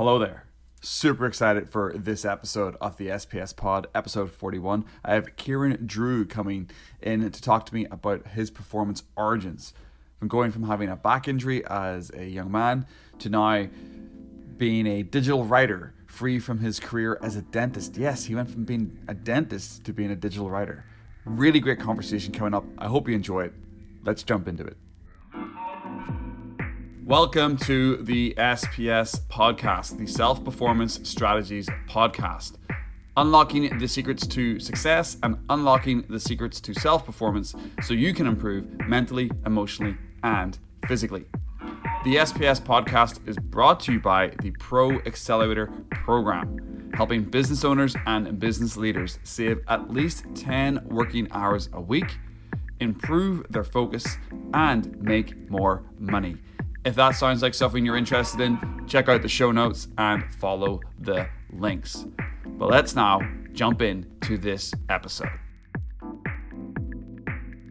Hello there. Super excited for this episode of the SPS Pod, episode 41. I have Kieran Drew coming in to talk to me about his performance origins. From going from having a back injury as a young man to now being a digital writer, free from his career as a dentist. Yes, he went from being a dentist to being a digital writer. Really great conversation coming up. I hope you enjoy it. Let's jump into it. Welcome to the SPS Podcast, the Self-Performance Strategies Podcast. Unlocking the secrets to success and unlocking the secrets to self-performance so you can improve mentally, emotionally, and physically. The SPS Podcast is brought to you by the Pro Accelerator Program, helping business owners and business leaders save at least 10 working hours a week, improve their focus, and make more money. If that sounds like something you're interested in, check out the show notes and follow the links. But let's now jump into this episode.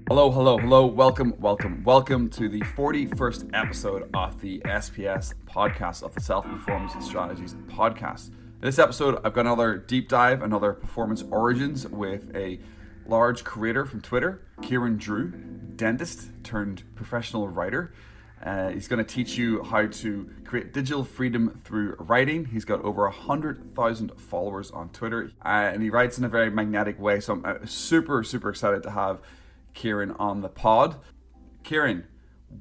Hello. Welcome to the 41st episode of the SPS Podcast, of the Self-Performance Strategies Podcast. In this episode, I've got another deep dive, another performance origins with a large creator from Twitter, Kieran Drew, dentist turned professional writer. He's going to teach you how to create digital freedom through writing. He's got over 100,000 followers on Twitter, and he writes in a very magnetic way. So I'm super excited to have Kieran on the pod. Kieran,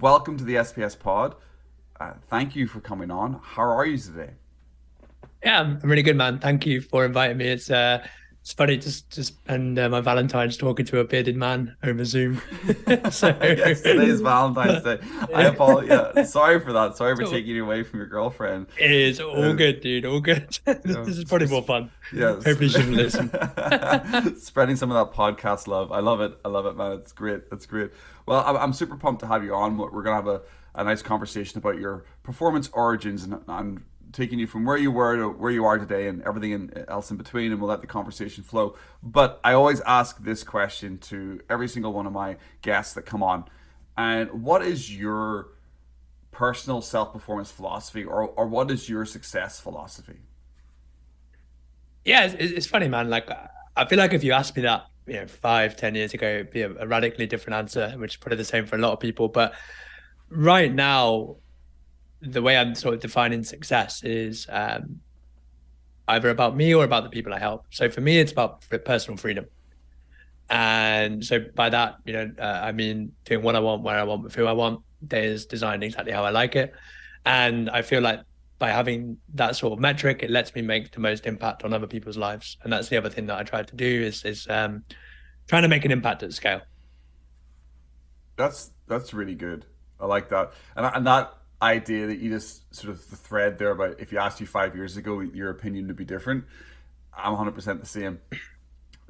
welcome to the SPS Pod. Thank you for coming on. How are you today? Yeah, I'm really good, man. Thank you for inviting me. It's funny just spend my Valentine's talking to a bearded man over Zoom. So yes, today is Valentine's Day. I apologize. Yeah, sorry for that. Sorry for taking you away from your girlfriend. It is all good, dude. All good. This is probably more fun. Yeah. Hopefully you shouldn't listen. Spreading some of that podcast love. I love it, man. It's great. Well, I'm super pumped to have you on. We're gonna have a nice conversation about your performance origins and taking you from where you were to where you are today and everything else in between, and we'll let the conversation flow. But I always ask this question to every single one of my guests that come on. And what is your personal self-performance philosophy, or what is your success philosophy? Yeah, it's funny, man. Like, I feel like if you asked me that, 5-10 years ago, it'd be a radically different answer, which is probably the same for a lot of people. But right now, the way I'm sort of defining success is either about me or about the people I help. So for me, it's about personal freedom. And so by that, I mean doing what I want, where I want, with who I want, design exactly how I like it. And I feel like by having that sort of metric, it lets me make the most impact on other people's lives. And that's the other thing that I try to do is trying to make an impact at scale. That's really good. I like that. And that idea that you just sort of the thread there about if you asked you 5 years ago, your opinion would be different. I'm 100% the same.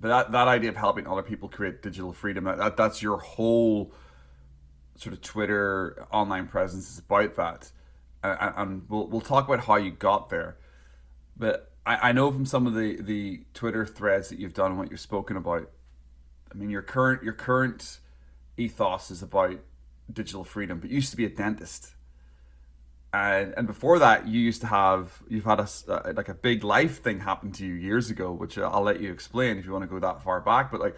But that idea of helping other people create digital freedom, that's your whole sort of Twitter online presence is about that. And we'll talk about how you got there. But I know from some of the Twitter threads that you've done and what you've spoken about, I mean, your current ethos is about digital freedom, but you used to be a dentist. And before that, you've had a big life thing happen to you years ago, which I'll let you explain if you want to go that far back. But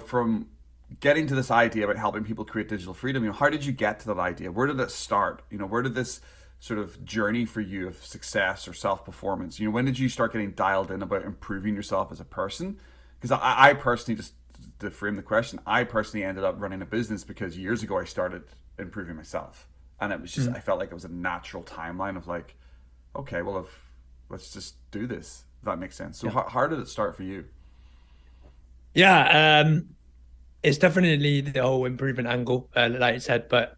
from getting to this idea about helping people create digital freedom, how did you get to that idea? Where did it start? Where did this sort of journey for you of success or self-performance? When did you start getting dialed in about improving yourself as a person? Because I personally, just to frame the question, I personally ended up running a business because years ago I started improving myself. And it was just, I felt like it was a natural timeline of like, okay, well, let's just do this. If that makes sense. So yeah. How did it start for you? Yeah, it's definitely the whole improvement angle, like you said, but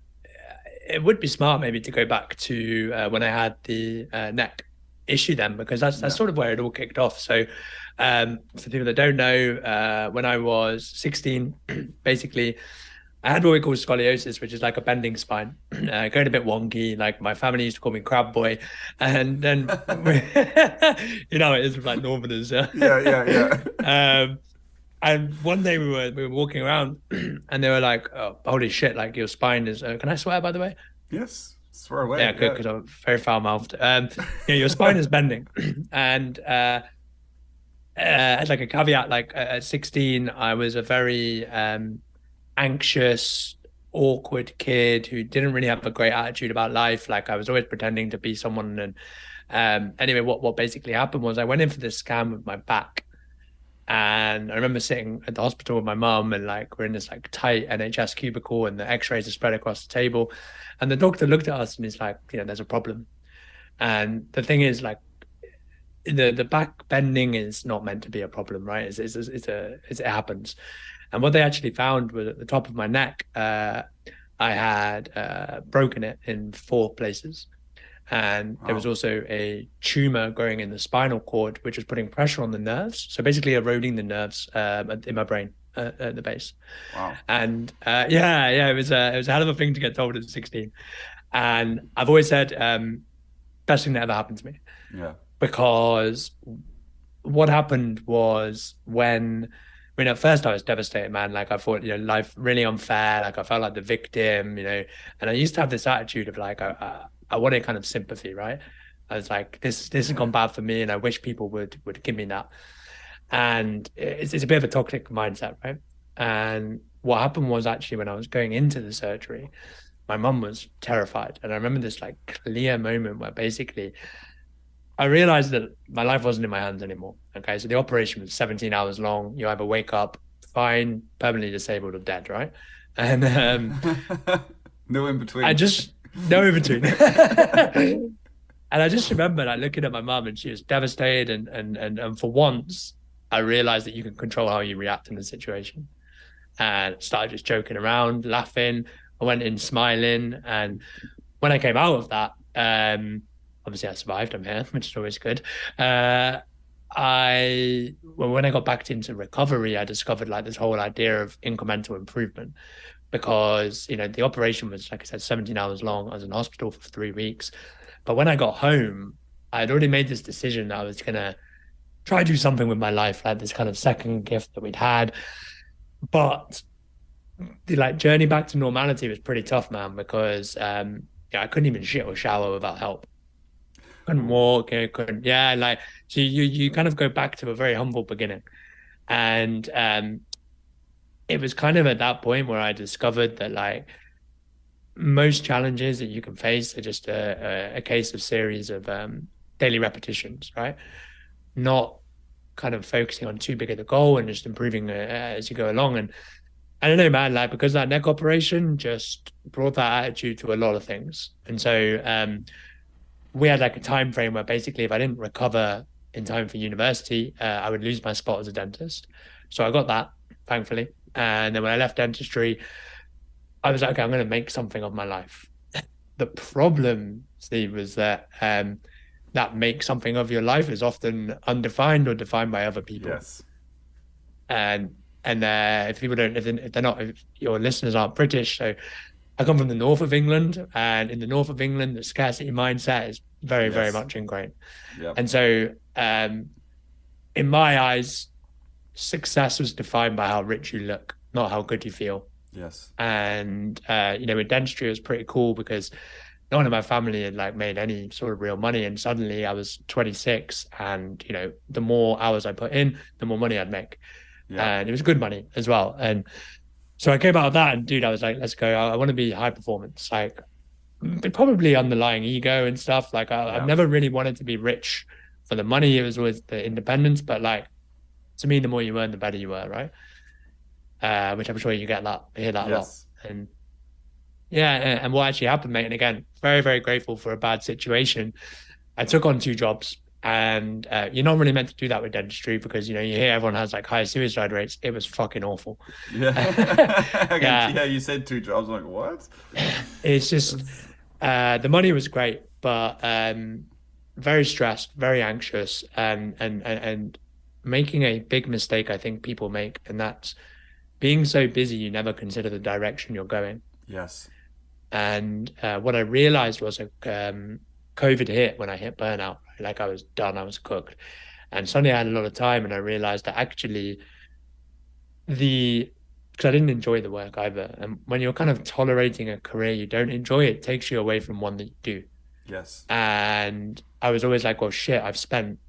it would be smart maybe to go back to when I had the neck issue then, because that's sort of where it all kicked off. So for people that don't know, when I was 16, basically, I had what we call scoliosis, which is like a bending spine, going a bit wonky. Like my family used to call me Crab Boy, and then it is with like Northerners. Yeah. And one day we were walking around, and they were like, "Oh, holy shit! Like your spine is." Can I swear, by the way? Yes. Swear Yeah, away. good, Yeah. because I'm very foul mouthed. Your spine is bending, and as like a caveat, like at 16, I was a very anxious, awkward kid who didn't really have a great attitude about life. Like I was always pretending to be someone. And anyway, what basically happened was I went in for this scan with my back. And I remember sitting at the hospital with my mum, and like we're in this like tight NHS cubicle, and the X-rays are spread across the table. And the doctor looked at us and he's like, there's a problem. And the thing is, like, the back bending is not meant to be a problem, right? It happens. And what they actually found was at the top of my neck, I had broken it in 4 places. And there was Wow. also a tumor growing in the spinal cord, which was putting pressure on the nerves. So basically eroding the nerves in my brain at the base. Wow. And it was a hell of a thing to get told at 16. And I've always said, best thing that ever happened to me, Yeah. because what happened was at first I was devastated, man. Like I thought, life really unfair. Like I felt like the victim, and I used to have this attitude of like, I wanted kind of sympathy, right? I was like, this has gone bad for me, and I wish people would give me that. And it's a bit of a toxic mindset, right? And what happened was actually when I was going into the surgery, my mum was terrified. And I remember this like clear moment where basically I realized that my life wasn't in my hands anymore. Okay. So the operation was 17 hours long. You either wake up fine, permanently disabled, or dead, right? And No in I between. just, no in between. And I just remember like looking at my mum, and she was devastated. And for once, I realized that you can control how you react in the situation. And started just joking around, laughing. I went in smiling. And when I came out of that, obviously I survived. I'm here, which is always good. When I got back into recovery, I discovered like this whole idea of incremental improvement, because the operation was, like I said, 17 hours long. I was in hospital for 3 weeks. But when I got home, I had already made this decision that I was gonna try to do something with my life, like this kind of second gift that we'd had. But the like journey back to normality was pretty tough, man, because I couldn't even shit or shower without help. Couldn't Ooh. walk, couldn't, yeah, like, so you kind of go back to a very humble beginning. And it was kind of at that point where I discovered that like most challenges that you can face are just a case of series of daily repetitions, right? Not kind of focusing on too big of the goal and just improving as you go along. And I don't know, man, like because that neck operation just brought that attitude to a lot of things. And so we had like a time frame where basically if I didn't recover in time for university, I would lose my spot as a dentist. So I got that, thankfully. And then when I left dentistry, I was like, okay, I'm going to make something of my life. The problem, Steve, was that that make something of your life is often undefined or defined by other people. Yes. And if people don't, if they're not, if your listeners aren't British, so I come from the north of England, and in the north of England, the scarcity mindset is very, very Yes. much ingrained. Yep. And so, in my eyes, success was defined by how rich you look, not how good you feel. Yes. And with dentistry, it was pretty cool because no one in my family had like made any sort of real money. And suddenly I was 26, and the more hours I put in, the more money I'd make. Yeah. And it was good money as well. And so I came out of that, and dude, I was like, let's go. I want to be high performance, like probably underlying ego and stuff. Like I've Yeah. never really wanted to be rich for the money. It was always the independence, but like to me, the more you earn, the better you were, right? Which I'm sure you hear that a lot. Yes. And yeah, and what actually happened, mate, and again, very, very grateful for a bad situation. I took on 2 jobs, and you're not really meant to do that with dentistry because you hear everyone has like high suicide rates. It was fucking awful. Yeah. Again, Yeah, yeah, you said 2 jobs. I'm like, what? it's just That's the money was great, but very stressed, very anxious, and making a big mistake I think people make, and that's being so busy you never consider the direction you're going. yes. And what I realized was COVID hit when I hit burnout. Like I was done, I was cooked. And suddenly I had a lot of time, and I realized that actually the because I didn't enjoy the work either. And when you're kind of tolerating a career you don't enjoy, it takes you away from one that you do. Yes. And I was always like, well, shit, I've spent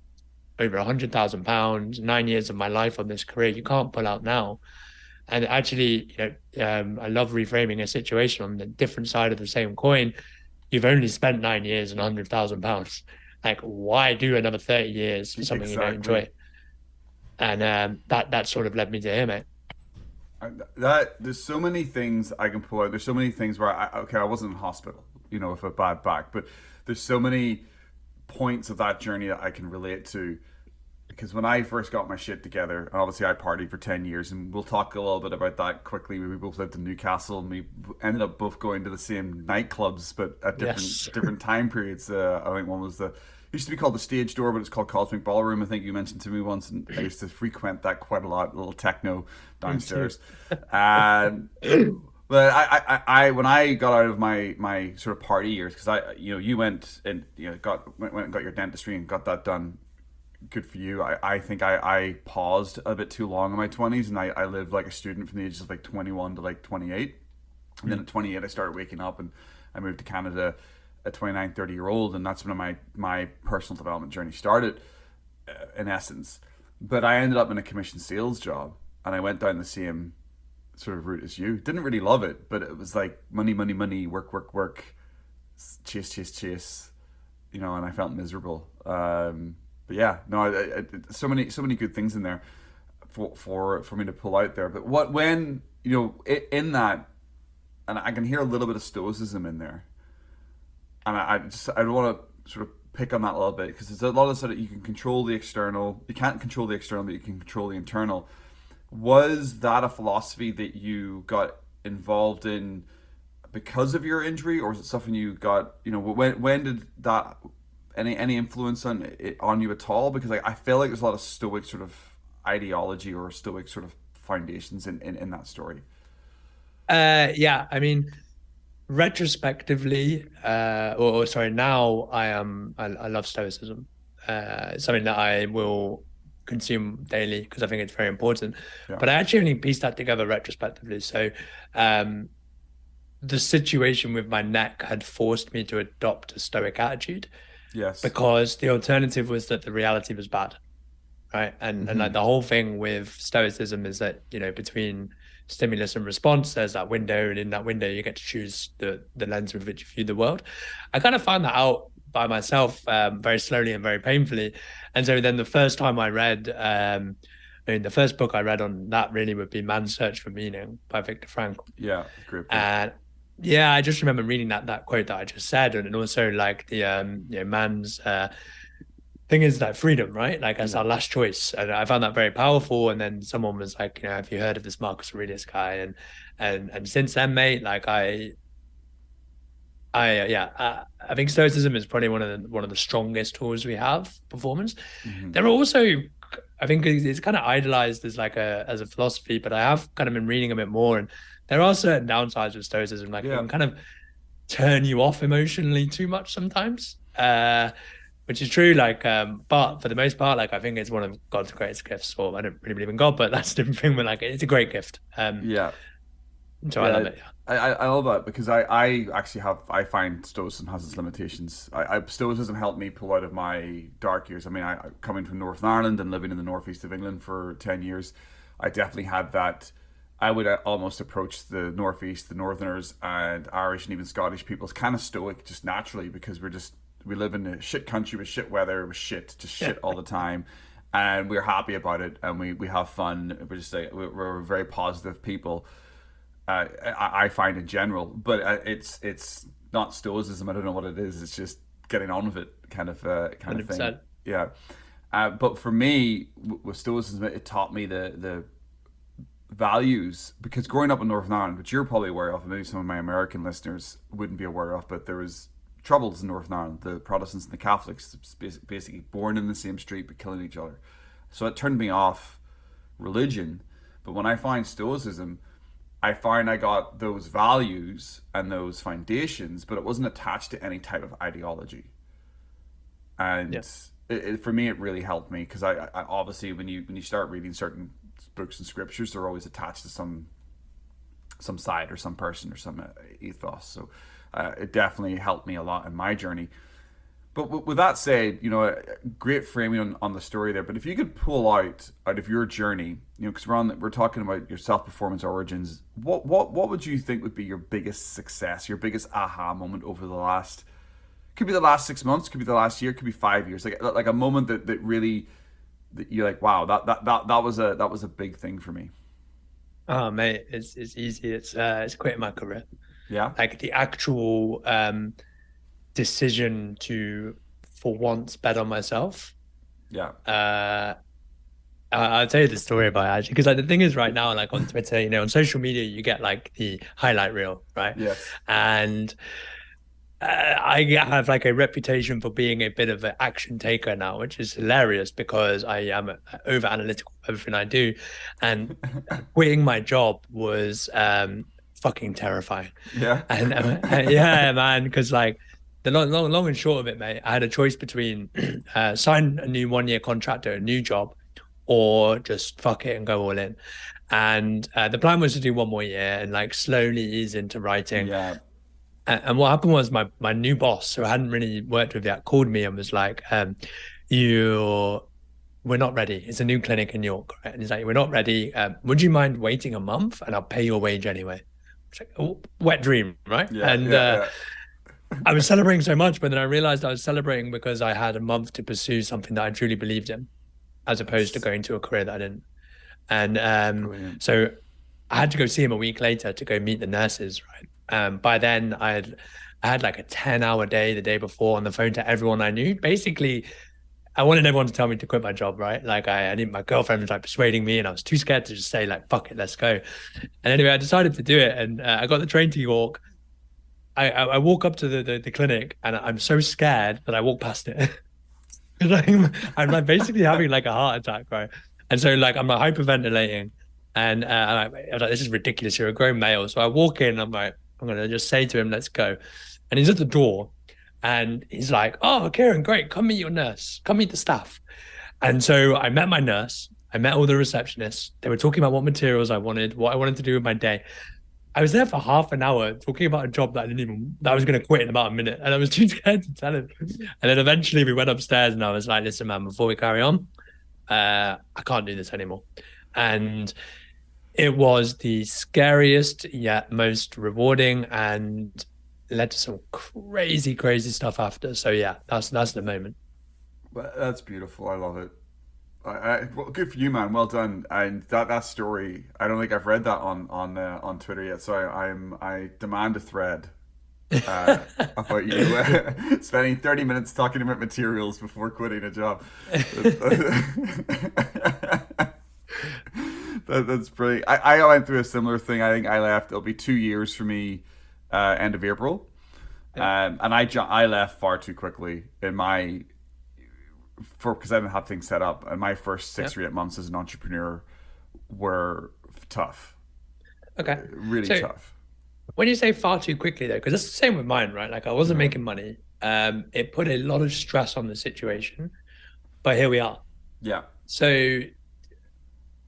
over £100,000, 9 years of my life on this career. You can't pull out now. And actually, I love reframing a situation on the different side of the same coin. You've only spent 9 years and £100,000. Like, why do another 30 years for something you don't Exactly. enjoy? And that sort of led me to here, mate. That there's so many things I can pull out. There's so many things where okay, I wasn't in hospital, with a bad back, but there's so many points of that journey that I can relate to. Because when I first got my shit together, and obviously I partied for 10 years, and we'll talk a little bit about that quickly. We both lived in Newcastle, and we ended up both going to the same nightclubs, but at Yes. different time periods. I think one was used to be called the Stage Door, but it's called Cosmic Ballroom. I think you mentioned to me once, and I used to frequent that quite a lot. A little techno Me too. downstairs, and but when I got out of my sort of party years, because you went and went and got your dentistry and got that done. Good for you. I think I paused a bit too long in my 20s, and I lived like a student from the ages of like 21 to like 28. And then at 28 I started waking up, and I moved to Canada at 29, 30 year old, and that's when my personal development journey started, in essence. But I ended up in a commission sales job, and I went down the same sort of route as you. Didn't really love it, but it was like money, money, money, work, work, work, chase, chase, chase, and I felt miserable. But yeah, no, so many good things in there for me to pull out there. But when in that, and I can hear a little bit of stoicism in there, and I want to sort of pick on that a little bit, because there's a lot of sort of, you can control the external, you can't control the external, but you can control the internal. Was that a philosophy that you got involved in because of your injury, or is it something you got? When did that any influence on you at all? Because I feel like there's a lot of stoic sort of ideology or stoic sort of foundations in that story. Yeah, I mean, retrospectively, or sorry, now I love Stoicism. It's something that I will consume daily because I think it's very important. Yeah. But I actually only pieced that together retrospectively. So, um, the situation with my neck had forced me to adopt a Stoic attitude Yes. because the alternative was that the reality was bad, right? And like Mm-hmm. the whole thing with Stoicism is that, between stimulus and response, there's that window, and in that window you get to choose the lens with which you view the world. I kind of found that out by myself, very slowly and very painfully. And so then the first time I read, I mean, the first book I read on that really would be Man's Search for Meaning by Viktor Frankl. Yeah. Great book. And yeah, I just remember reading that quote that I just said, and also like the man's thing is like freedom, right? Like as Yeah. our last choice. And I found that very powerful. And then someone was like, have you heard of this Marcus Aurelius guy? And since then, mate, like I think Stoicism is probably one of the strongest tools we have for performance. Mm-hmm. There are also, I think it's kind of idolized as like as a philosophy, but I have kind of been reading a bit more, and there are certain downsides with Stoicism. Like it Yeah. can kind of turn you off emotionally too much sometimes. Which is true. Like, but for the most part, like I think it's one of God's greatest gifts. Or I don't really believe in God, but that's a different thing. But like, it's a great gift. Yeah. So I love Yeah. it. I love that, because I actually I find stoicism has its limitations. Stoicism helped me pull out of my dark years. I mean, coming from Northern Ireland and living in the northeast of England for 10 years, I definitely had that. I would almost approach the northeast, the Northerners, and Irish and even Scottish people as kind of stoic, just naturally, because we live in a shit country with shit weather, with just Yeah, shit all the time, and we're happy about it, and we have fun. We're just like we're very positive people. I find in general, but it's not stoicism. I don't know what it is. It's just getting on with it, kind of thing. 100%. Yeah. But for me, with stoicism, it taught me the values, because growing up in Northern Ireland, which you're probably aware of, and maybe some of my American listeners wouldn't be aware of, but there was troubles in Northern Ireland. The Protestants and the Catholics basically born in the same street but killing each other. So it turned me off religion. But when I find stoicism, I find I got those values and those foundations, but it wasn't attached to any type of ideology. And Yeah. for me, it really helped me, because I obviously when you start reading certain books and scriptures, they're always attached to some some side or some person or some ethos. So it definitely helped me a lot in my journey. But with that said, great framing on the story there. But if you could pull out of your journey, because we're talking about your self performance origins, what would you think would be your biggest success, your biggest aha moment over the last? Could be the last 6 months, could be the last year, could be 5 years. Like a moment that really that you're like, wow, that was a big thing for me. Oh mate, it's easy. It's quitting my career. Yeah, Like the actual decision to, for once, bet on myself. yeah, Uh, I'll tell you the story about it actually, because like the thing is, right now, like on Twitter, on social media, you get like the highlight reel, right? yes, And I have like a reputation for being a bit of an action taker now, which is hilarious because I am over analytical everything I do, and quitting my job was fucking terrifying. yeah, And yeah, man, because like the long and short of it, mate, I had a choice between sign a new 1 year contract or a new job, or just fuck it and go all in. And the plan was to do 1 more year and like slowly ease into writing. yeah, And what happened was my new boss, who I hadn't really worked with yet, called me and was like, "You, we're not ready. It's a new clinic in York, right?" And he's like, "We're not ready. Would you mind waiting a month and I'll pay your wage anyway?" It's like, oh, wet dream, right? yeah, And yeah, I was celebrating so much, but then I realized I was celebrating because I had a month to pursue something that I truly believed in, as opposed to That's going to a career that I didn't. And brilliant. so I had to go see him a week later to go meet the nurses, right? By then I had like a 10-hour day the day before on the phone to everyone I knew. Basically, I wanted everyone to tell me to quit my job, right? Like I didn't, my girlfriend was like persuading me, and I was too scared to just say like, fuck it, let's go. And anyway, I decided to do it, and I got the train to York. I walk up to the clinic, and I'm so scared that I walk past it. I'm like basically having like a heart attack, right? And so like I'm like hyperventilating, and I was like, this is ridiculous. You're a grown male. So I walk in. I'm like, I'm gonna just say to him, let's go. And he's at the door, and he's like, oh, Kieran, great. Come meet your nurse. Come meet the staff. And so I met my nurse. I met all the receptionists. They were talking about what materials I wanted, what I wanted to do with my day. I was there for half an hour talking about a job that I was going to quit in about a minute. And I was too scared to tell him. And then eventually we went upstairs and I was like, listen, man, before we carry on, I can't do this anymore. And it was the scariest yet most rewarding, and led to some crazy, crazy stuff after. So yeah, that's the moment. That's beautiful. I love it. Well, good for you, man. Well done. And that story, I don't think I've read that on Twitter yet. So I demand a thread about you spending 30 minutes talking about materials before quitting a job. That's brilliant. I went through a similar thing. I think I left. It'll be 2 years for me, end of April, Yeah. and I left far too quickly in my for because I didn't have things set up. And my first Yeah. 6 or 8 months as an entrepreneur were tough, Okay. really So tough. when you say far too quickly though, because it's the same with mine, right? Like I wasn't Yeah, making money. It put a lot of stress on the situation, but here we are. yeah. So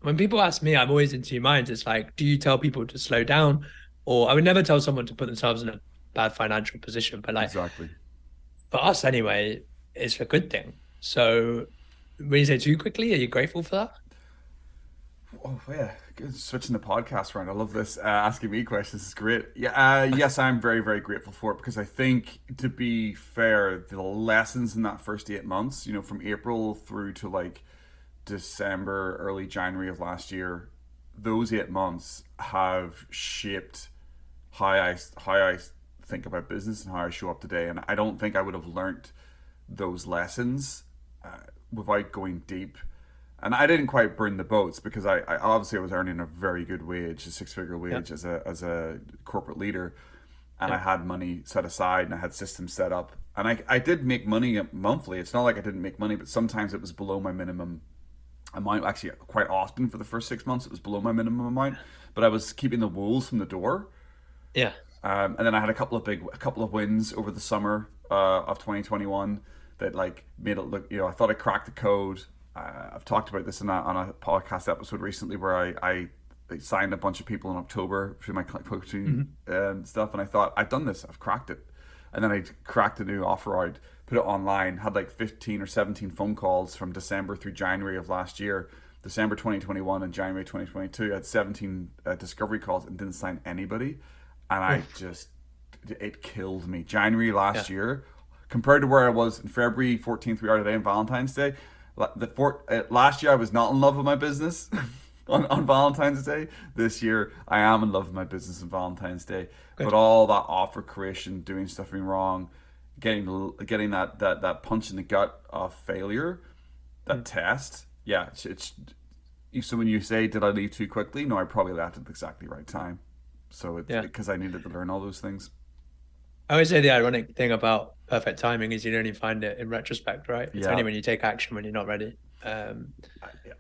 when people ask me, I'm always in two minds. It's like, do you tell people to slow down? Or I would never tell someone to put themselves in a bad financial position. But like Exactly. for us anyway, it's a good thing. So when you say too quickly, are you grateful for that? Oh yeah, good. Switching the podcast around. I love this. Asking me questions is great. Yeah, yes, I'm very, very grateful for it because I think, to be fair, the lessons in that first 8 months, from April through to like December, early January of last year, those 8 months have shaped how I think about business and how I show up today. And I don't think I would have learnt those lessons without going deep. And I didn't quite burn the boats because I obviously I was earning a very good wage, a six-figure Yeah. wage as a corporate leader, and Yeah. I had money set aside and I had systems set up, and I did make money monthly. It's not like I didn't make money, but sometimes it was below my minimum amount. Actually, quite often for the first 6 months, it was below my minimum amount, but I was keeping the wolves from the door. Yeah. And then I had a couple of wins over the summer of 2021 that like made it look. I thought I cracked the code. I've talked about this on a podcast episode recently where I I signed a bunch of people in October through my coaching Mhm. stuff, and I thought I've done this, I've cracked it, and then I cracked a new offer out, put it online, had like 15 or 17 phone calls from December through January of last year. December 2021 and January 2022, I had 17 discovery calls and didn't sign anybody, and I Oof. just it killed me. January Yeah. last year, compared to where I was in February 14th, we are today, on Valentine's Day. Last year I was not in love with my business on Valentine's Day. This year I am in love with my business on Valentine's Day. But Good. all that offer creation, doing stuff wrong, getting that punch in the gut of failure, that Mm. test. Yeah, so when you say did I leave too quickly? No, I probably left at exactly the right time. So it's Yeah. because I needed to learn all those things. I always say the ironic thing about perfect timing is you only find it in retrospect, right? It's only Yeah, when you take action when you're not ready. and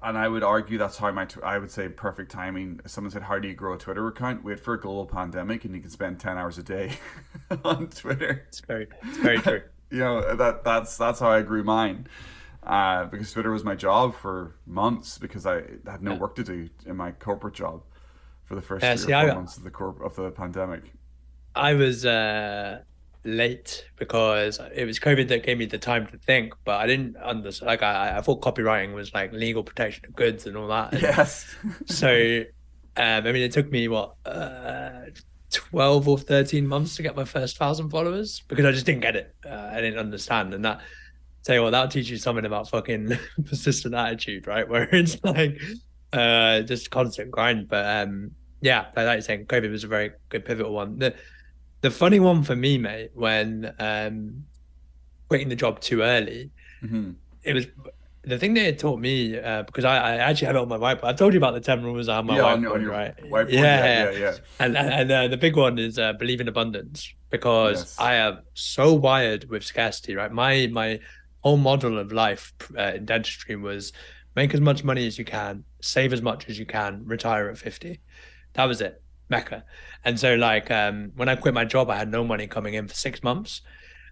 I would argue that's how I would say perfect timing. Someone said, "How do you grow a Twitter account?" Wait for a global pandemic, and you can spend 10 hours a day on Twitter. It's very true. That's how I grew mine. Because Twitter was my job for months because I had no Yeah. work to do in my corporate job for the first Yeah. three or See, four I months of the pandemic. I was late because it was COVID that gave me the time to think, but I didn't understand. Like I thought copywriting was like legal protection of goods and all that, and Yes. so I mean, it took me what 12 or 13 months to get my first 1,000 followers because I just didn't get it. I didn't understand, and that tell you what, that'll teach you something about fucking persistent attitude, right? Where it's like just constant grind. But yeah, like you're saying, COVID was a very good pivotal one. The funny one for me, mate, when quitting the job too early, Hmm. it was the thing that it taught me because I actually have it on my whiteboard. I told you about the 10 rules on my Yeah, on whiteboard, your right? whiteboard. Yeah, Yeah, yeah, yeah. and the big one is believe in abundance because Yes. I am so wired with scarcity, right? My whole model of life in dentistry was make as much money as you can, save as much as you can, retire at 50. That was it, Mecca. And so like when I quit my job, I had no money coming in for 6 months.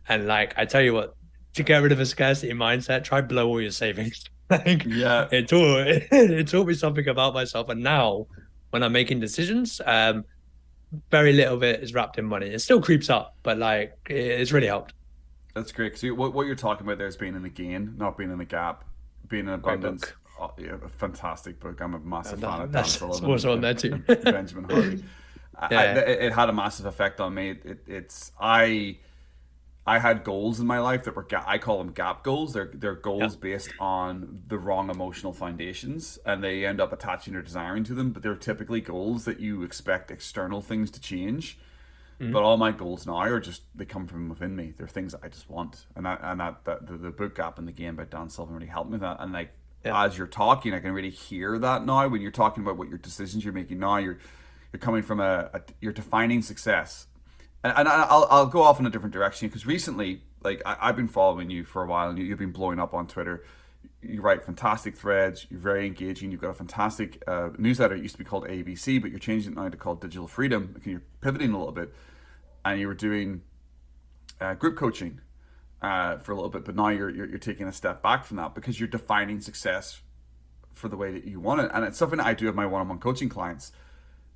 And like I tell you what, to get rid of a scarcity mindset, try blow all your savings. Like Yeah, it taught me something about myself. And now when I'm making decisions, very little of it is wrapped in money. It still creeps up, but like it's really helped. that's great. So what you're talking about there is being in the gain, not being in the gap, being in Great abundance. book. Oh, yeah, a fantastic book. I'm a massive fan of Dan That's Sullivan also on there too. and Benjamin Hardy. Yeah. It had a massive effect on me. I had goals in my life that were I call them gap goals. They're Yeah. goals based on the wrong emotional foundations, and they end up attaching or desiring to them. But they're typically goals that you expect external things to change. But Mhm. all my goals now are just they come from within me. They're things that I just want, and the book Gap in the Game by Dan Sullivan really helped me with that. And like Yeah. as you're talking, I can really hear that now. When you're talking about what your decisions you're making now, you're coming from you're defining success. And I'll go off in a different direction because recently, like I've been following you for a while, and you've been blowing up on Twitter. You write fantastic threads. You're very engaging. You've got a fantastic newsletter. It used to be called ABC, but you're changing it now to called Digital Freedom. You're pivoting a little bit, and you were doing group coaching for a little bit, but now you're taking a step back from that because you're defining success for the way that you want it, and it's something that I do with my one-on-one coaching clients.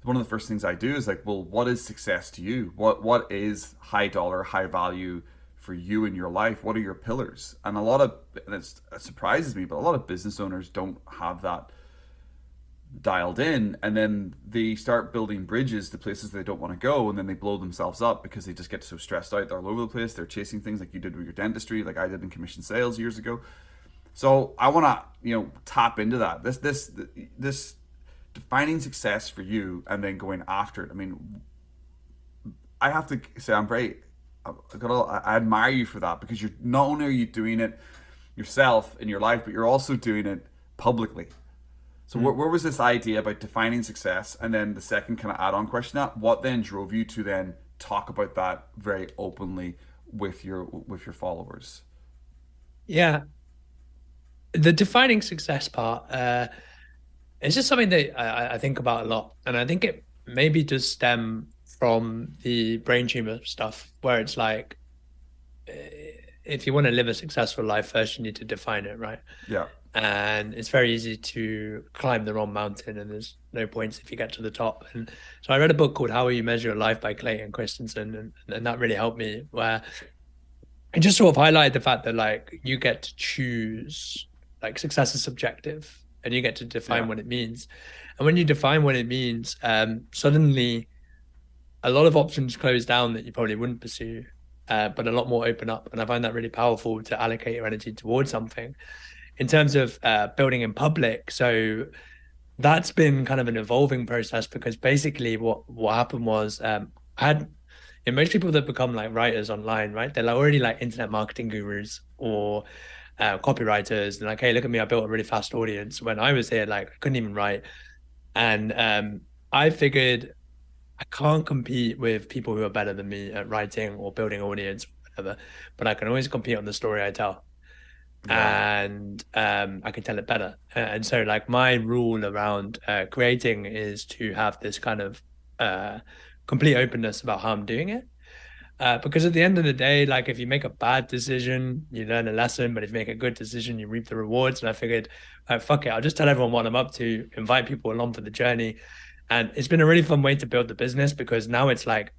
One of the first things I do is like, well, what is success to you? What is high dollar, high value for you in your life? What are your pillars? And it surprises me, but a lot of business owners don't have that dialed in, and then they start building bridges to places they don't want to go, and then they blow themselves up because they just get so stressed out. They're all over the place. They're chasing things like you did with your dentistry, like I did in commission sales years ago. So I want to, tap into that. This defining success for you and then going after it. I mean, I have to say I admire you for that because you're not only are you doing it yourself in your life, but you're also doing it publicly. So Mm. where was this idea about defining success? And then the second kind of add-on question, that what then drove you to then talk about that very openly with your followers? Yeah. The defining success part, it's just something that I think about a lot. And I think it maybe does stem from the brain tumor stuff, where it's like if you want to live a successful life, first you need to define it, right? Yeah. And it's very easy to climb the wrong mountain, and there's no points if you get to the top. And so I read a book called How Will You Measure Your Life by Clayton Christensen, and that really helped me, where it just sort of highlighted the fact that like you get to choose, like success is subjective and you get to define Yeah. what it means. And when you define what it means, suddenly a lot of options close down that you probably wouldn't pursue, but a lot more open up. And I find that really powerful to allocate your energy towards something. In terms of building in public, so that's been kind of an evolving process, because basically what happened was I had most people that become like writers online, right? They're like already like internet marketing gurus or copywriters. And like, hey, look at me, I built a really fast audience. When I was there, like I couldn't even write. And I figured I can't compete with people who are better than me at writing or building audience, or whatever, but I can always compete on the story I tell. Yeah. And I can tell it better. And so, like, my rule around creating is to have this kind of complete openness about how I'm doing it. Because at the end of the day, like, if you make a bad decision, you learn a lesson, but if you make a good decision, you reap the rewards. And I figured, fuck it, I'll just tell everyone what I'm up to, invite people along for the journey. And it's been a really fun way to build the business, because now it's like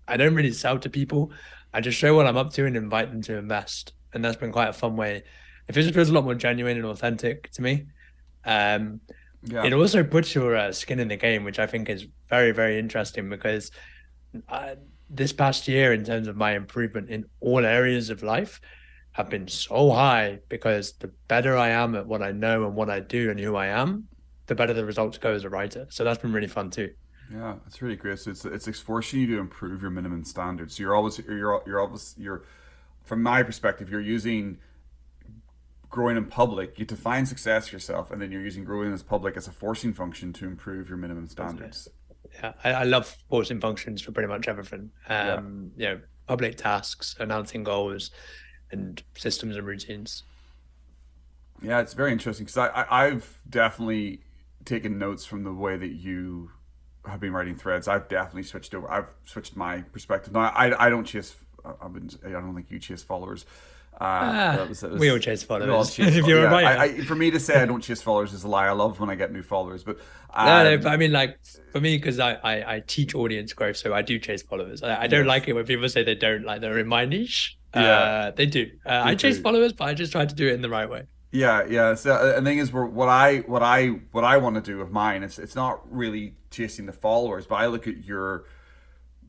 I don't really sell to people. I just show what I'm up to and invite them to invest. And that's been quite a fun way. It just feels a lot more genuine and authentic to me. Um, Yeah. it also puts your skin in the game, which I think is very, very interesting, because this past year, in terms of my improvement in all areas of life, have been so high, because the better I am at what I know and what I do and who I am, the better the results go as a writer. So that's been really fun too. Yeah, it's really great. So it's forcing you to improve your minimum standards. So you're from my perspective, you're using growing in public. You define success for yourself, and then you're using growing as public as a forcing function to improve your minimum standards. Yeah, I love forcing functions for pretty much everything. Yeah. Public tasks, announcing goals, and systems and routines. Yeah, it's very interesting because I've definitely taken notes from the way that you have been writing threads. I've definitely switched over. I've switched my perspective. Now, I don't chase. I don't think you chase followers. That We all chase we all followers. chase. If you're a Yeah, writer. for me to say I don't chase followers is a lie. I love when I get new followers, but No, but I mean, like, for me, because I teach audience growth, so I do chase followers. I don't yes, like it when people say they don't, like they're in my niche. yeah, They do. they I chase do. followers, but I just try to do it in the right way. Yeah, yeah. So the thing is, what I want to do with mine, it's not really chasing the followers, but I look at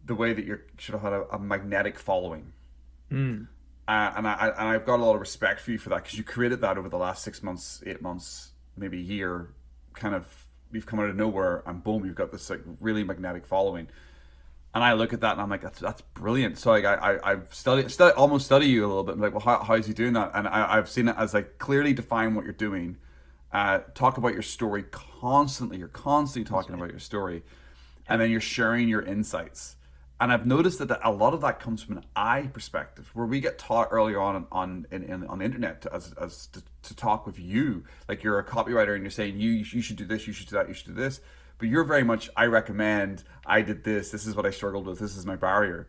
the way that you should have had a magnetic following. Mm, I've got a lot of respect for you for that, because you created that over the last 6 months, 8 months, maybe a year. Kind of, you've come out of nowhere, and boom, you've got this like really magnetic following. And I look at that and I'm like, that's brilliant. So like I've almost study you a little bit. I'm like, well, how is he doing that? And I've seen it as like clearly define what you're doing. Talk about your story constantly. You're constantly talking about your story, yeah. and then you're sharing your insights. And I've noticed that a lot of that comes from an I perspective, where we get taught earlier on the internet to talk with you, like you're a copywriter and you're saying you should do this, you should do that, you should do this. But you're very much, I recommend, I did this, this is what I struggled with, this is my barrier.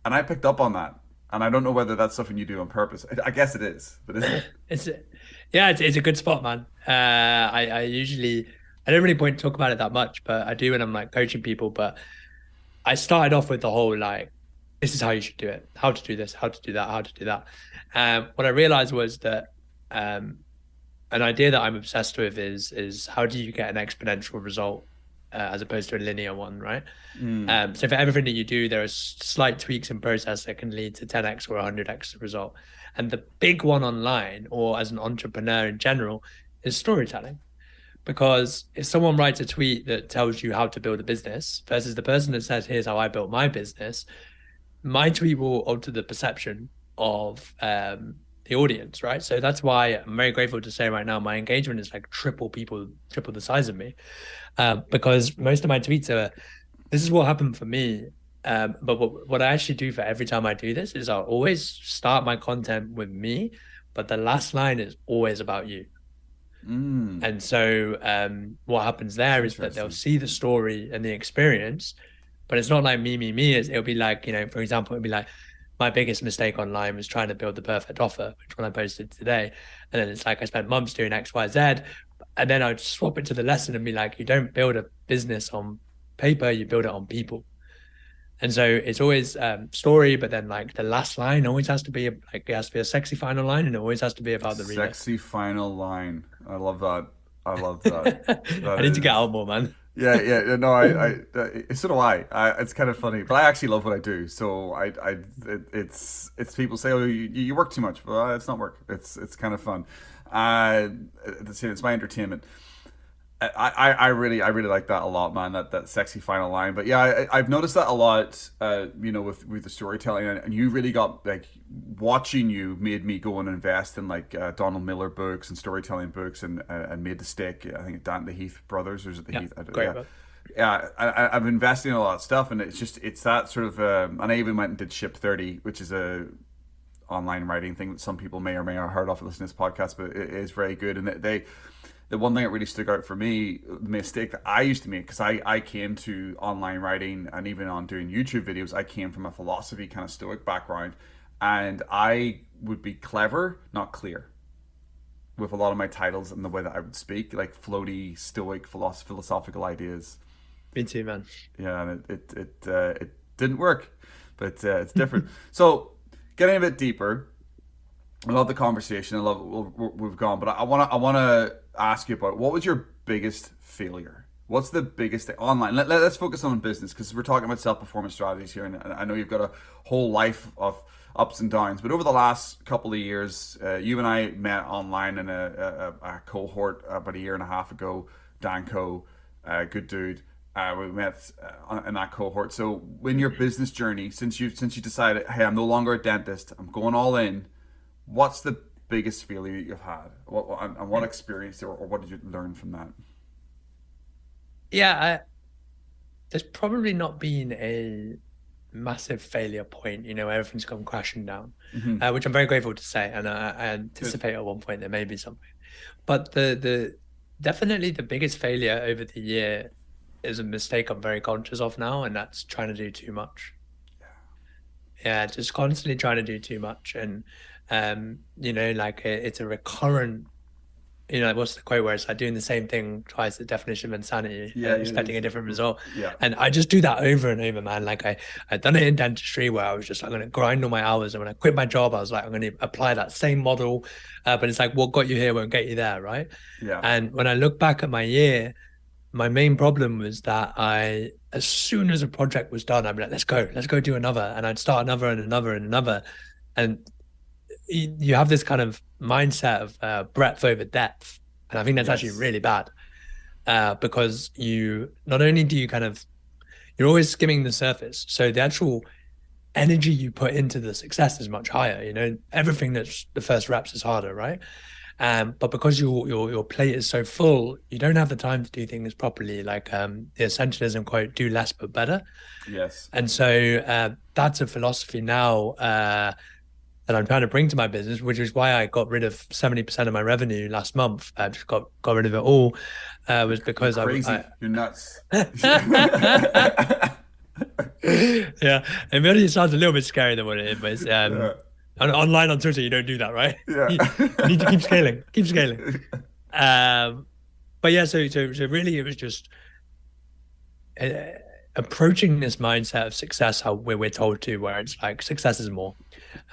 And I picked up on that. And I don't know whether that's something you do on purpose. I guess it is, but is it? It's it's a good spot, man. I usually I don't really point to talk about it that much, but I do when I'm like coaching people. But I started off with the whole like, this is how you should do it, how to do this, how to do that, how to do that. What I realized was that um, an idea that I'm obsessed with is how do you get an exponential result as opposed to a linear one, right? Mm, So for everything that you do, there are slight tweaks in process that can lead to 10x or 100x result. And the big one online, or as an entrepreneur in general, is storytelling. Because if someone writes a tweet that tells you how to build a business versus the person that says, here's how I built my business, my tweet will alter the perception of the audience, right? So that's why I'm very grateful to say right now my engagement is like triple the size of me, because most of my tweets are, this is what happened for me. But what I actually do for every time I do this is I'll always start my content with me, but the last line is always about you. mm, And so what happens that's there is that they'll interesting. see the story and the experience, but it's not like me. It'll be like, for example, it'll be like, my biggest mistake online was trying to build the perfect offer, which one I posted today. And then it's like I spent months doing X, Y, Z. And then I'd swap it to the lesson and be like, you don't build a business on paper, you build it on people. And so it's always story, but then like the last line always has to be like, it has to be a sexy final line, and it always has to be A about the reader. sexy final line. I love that. I love that. That I need to get is. out more, man. Yeah, yeah, no, so do I. It's kind of funny, but I actually love what I do. So it's people say, oh, you work too much. Well, it's not work. It's kind of fun. It's my entertainment. I really like that a lot, man. That sexy final line. But yeah, I've noticed that a lot. With the storytelling, and you really got like watching you made me go and invest in like Donald Miller books and storytelling books, and made the stick. I think the Heath brothers, or is it the Yeah, Heath? great. Yeah, yeah. I've invested in a lot of stuff, and it's that sort of. And I even went and did Ship 30, which is a online writing thing that some people may or may not have heard of listening to this podcast, but it is very good. And the one thing that really stuck out for me, the mistake that I used to make, because I came to online writing and even on doing YouTube videos, I came from a philosophy kind of stoic background, and I would be clever, not clear, with a lot of my titles and the way that I would speak, like floaty, stoic, philosophical ideas. Me too, man. Yeah, and it didn't work, but it's different. So, getting a bit deeper, I love the conversation. I love we've gone, but I want to ask you about what was your biggest failure? What's the biggest thing online? Let's focus on business because we're talking about self performance strategies here, and I know you've got a whole life of ups and downs. But over the last couple of years, you and I met online in a cohort about a year and a half ago. Danco, good dude. We met in that cohort. So, in your business journey, since you decided, hey, I'm no longer a dentist, I'm going all in. What's the biggest failure you've had? And what experience or what did you learn from that? Yeah, there's probably not been a massive failure point, everything's come crashing down, Mm-hmm. which I'm very grateful to say. And I Good. anticipate at one point there may be something. But the definitely the biggest failure over the year is a mistake I'm very conscious of now, and that's trying to do too much. Yeah, just constantly trying to do too much. And like it's a recurrent, like what's the quote where it's like doing the same thing twice, the definition of insanity, Yeah, yeah, expecting a different result. yeah, And I just do that over and over, man. Like I'd done it in dentistry where I was just, I'm going to grind all my hours. And when I quit my job, I was like, I'm going to apply that same model. But it's like, what got you here won't get you there, right? yeah. And when I look back at my year, my main problem was that as soon as a project was done, I'd be like, let's go do another. And I'd start another and another and another. And you have this kind of mindset of breadth over depth. And I think that's actually Yes. really bad because you not only do you you're always skimming the surface. So the actual energy you put into the success is much higher. Everything that's the first reps is harder, right? But because your plate is so full, you don't have the time to do things properly. Like the essentialism quote, "Do less but better." Yes. And so that's a philosophy now that I'm trying to bring to my business, which is why I got rid of 70% of my revenue last month. I just got rid of it all. Was You're because crazy. You're nuts. yeah, it really sounds a little bit scary than what it is, but it's Yeah. online on Twitter, you don't do that, right? Yeah. You need to keep scaling. Um, but yeah, so really, it was just uh, approaching this mindset of success how we're told to, where it's like success is more,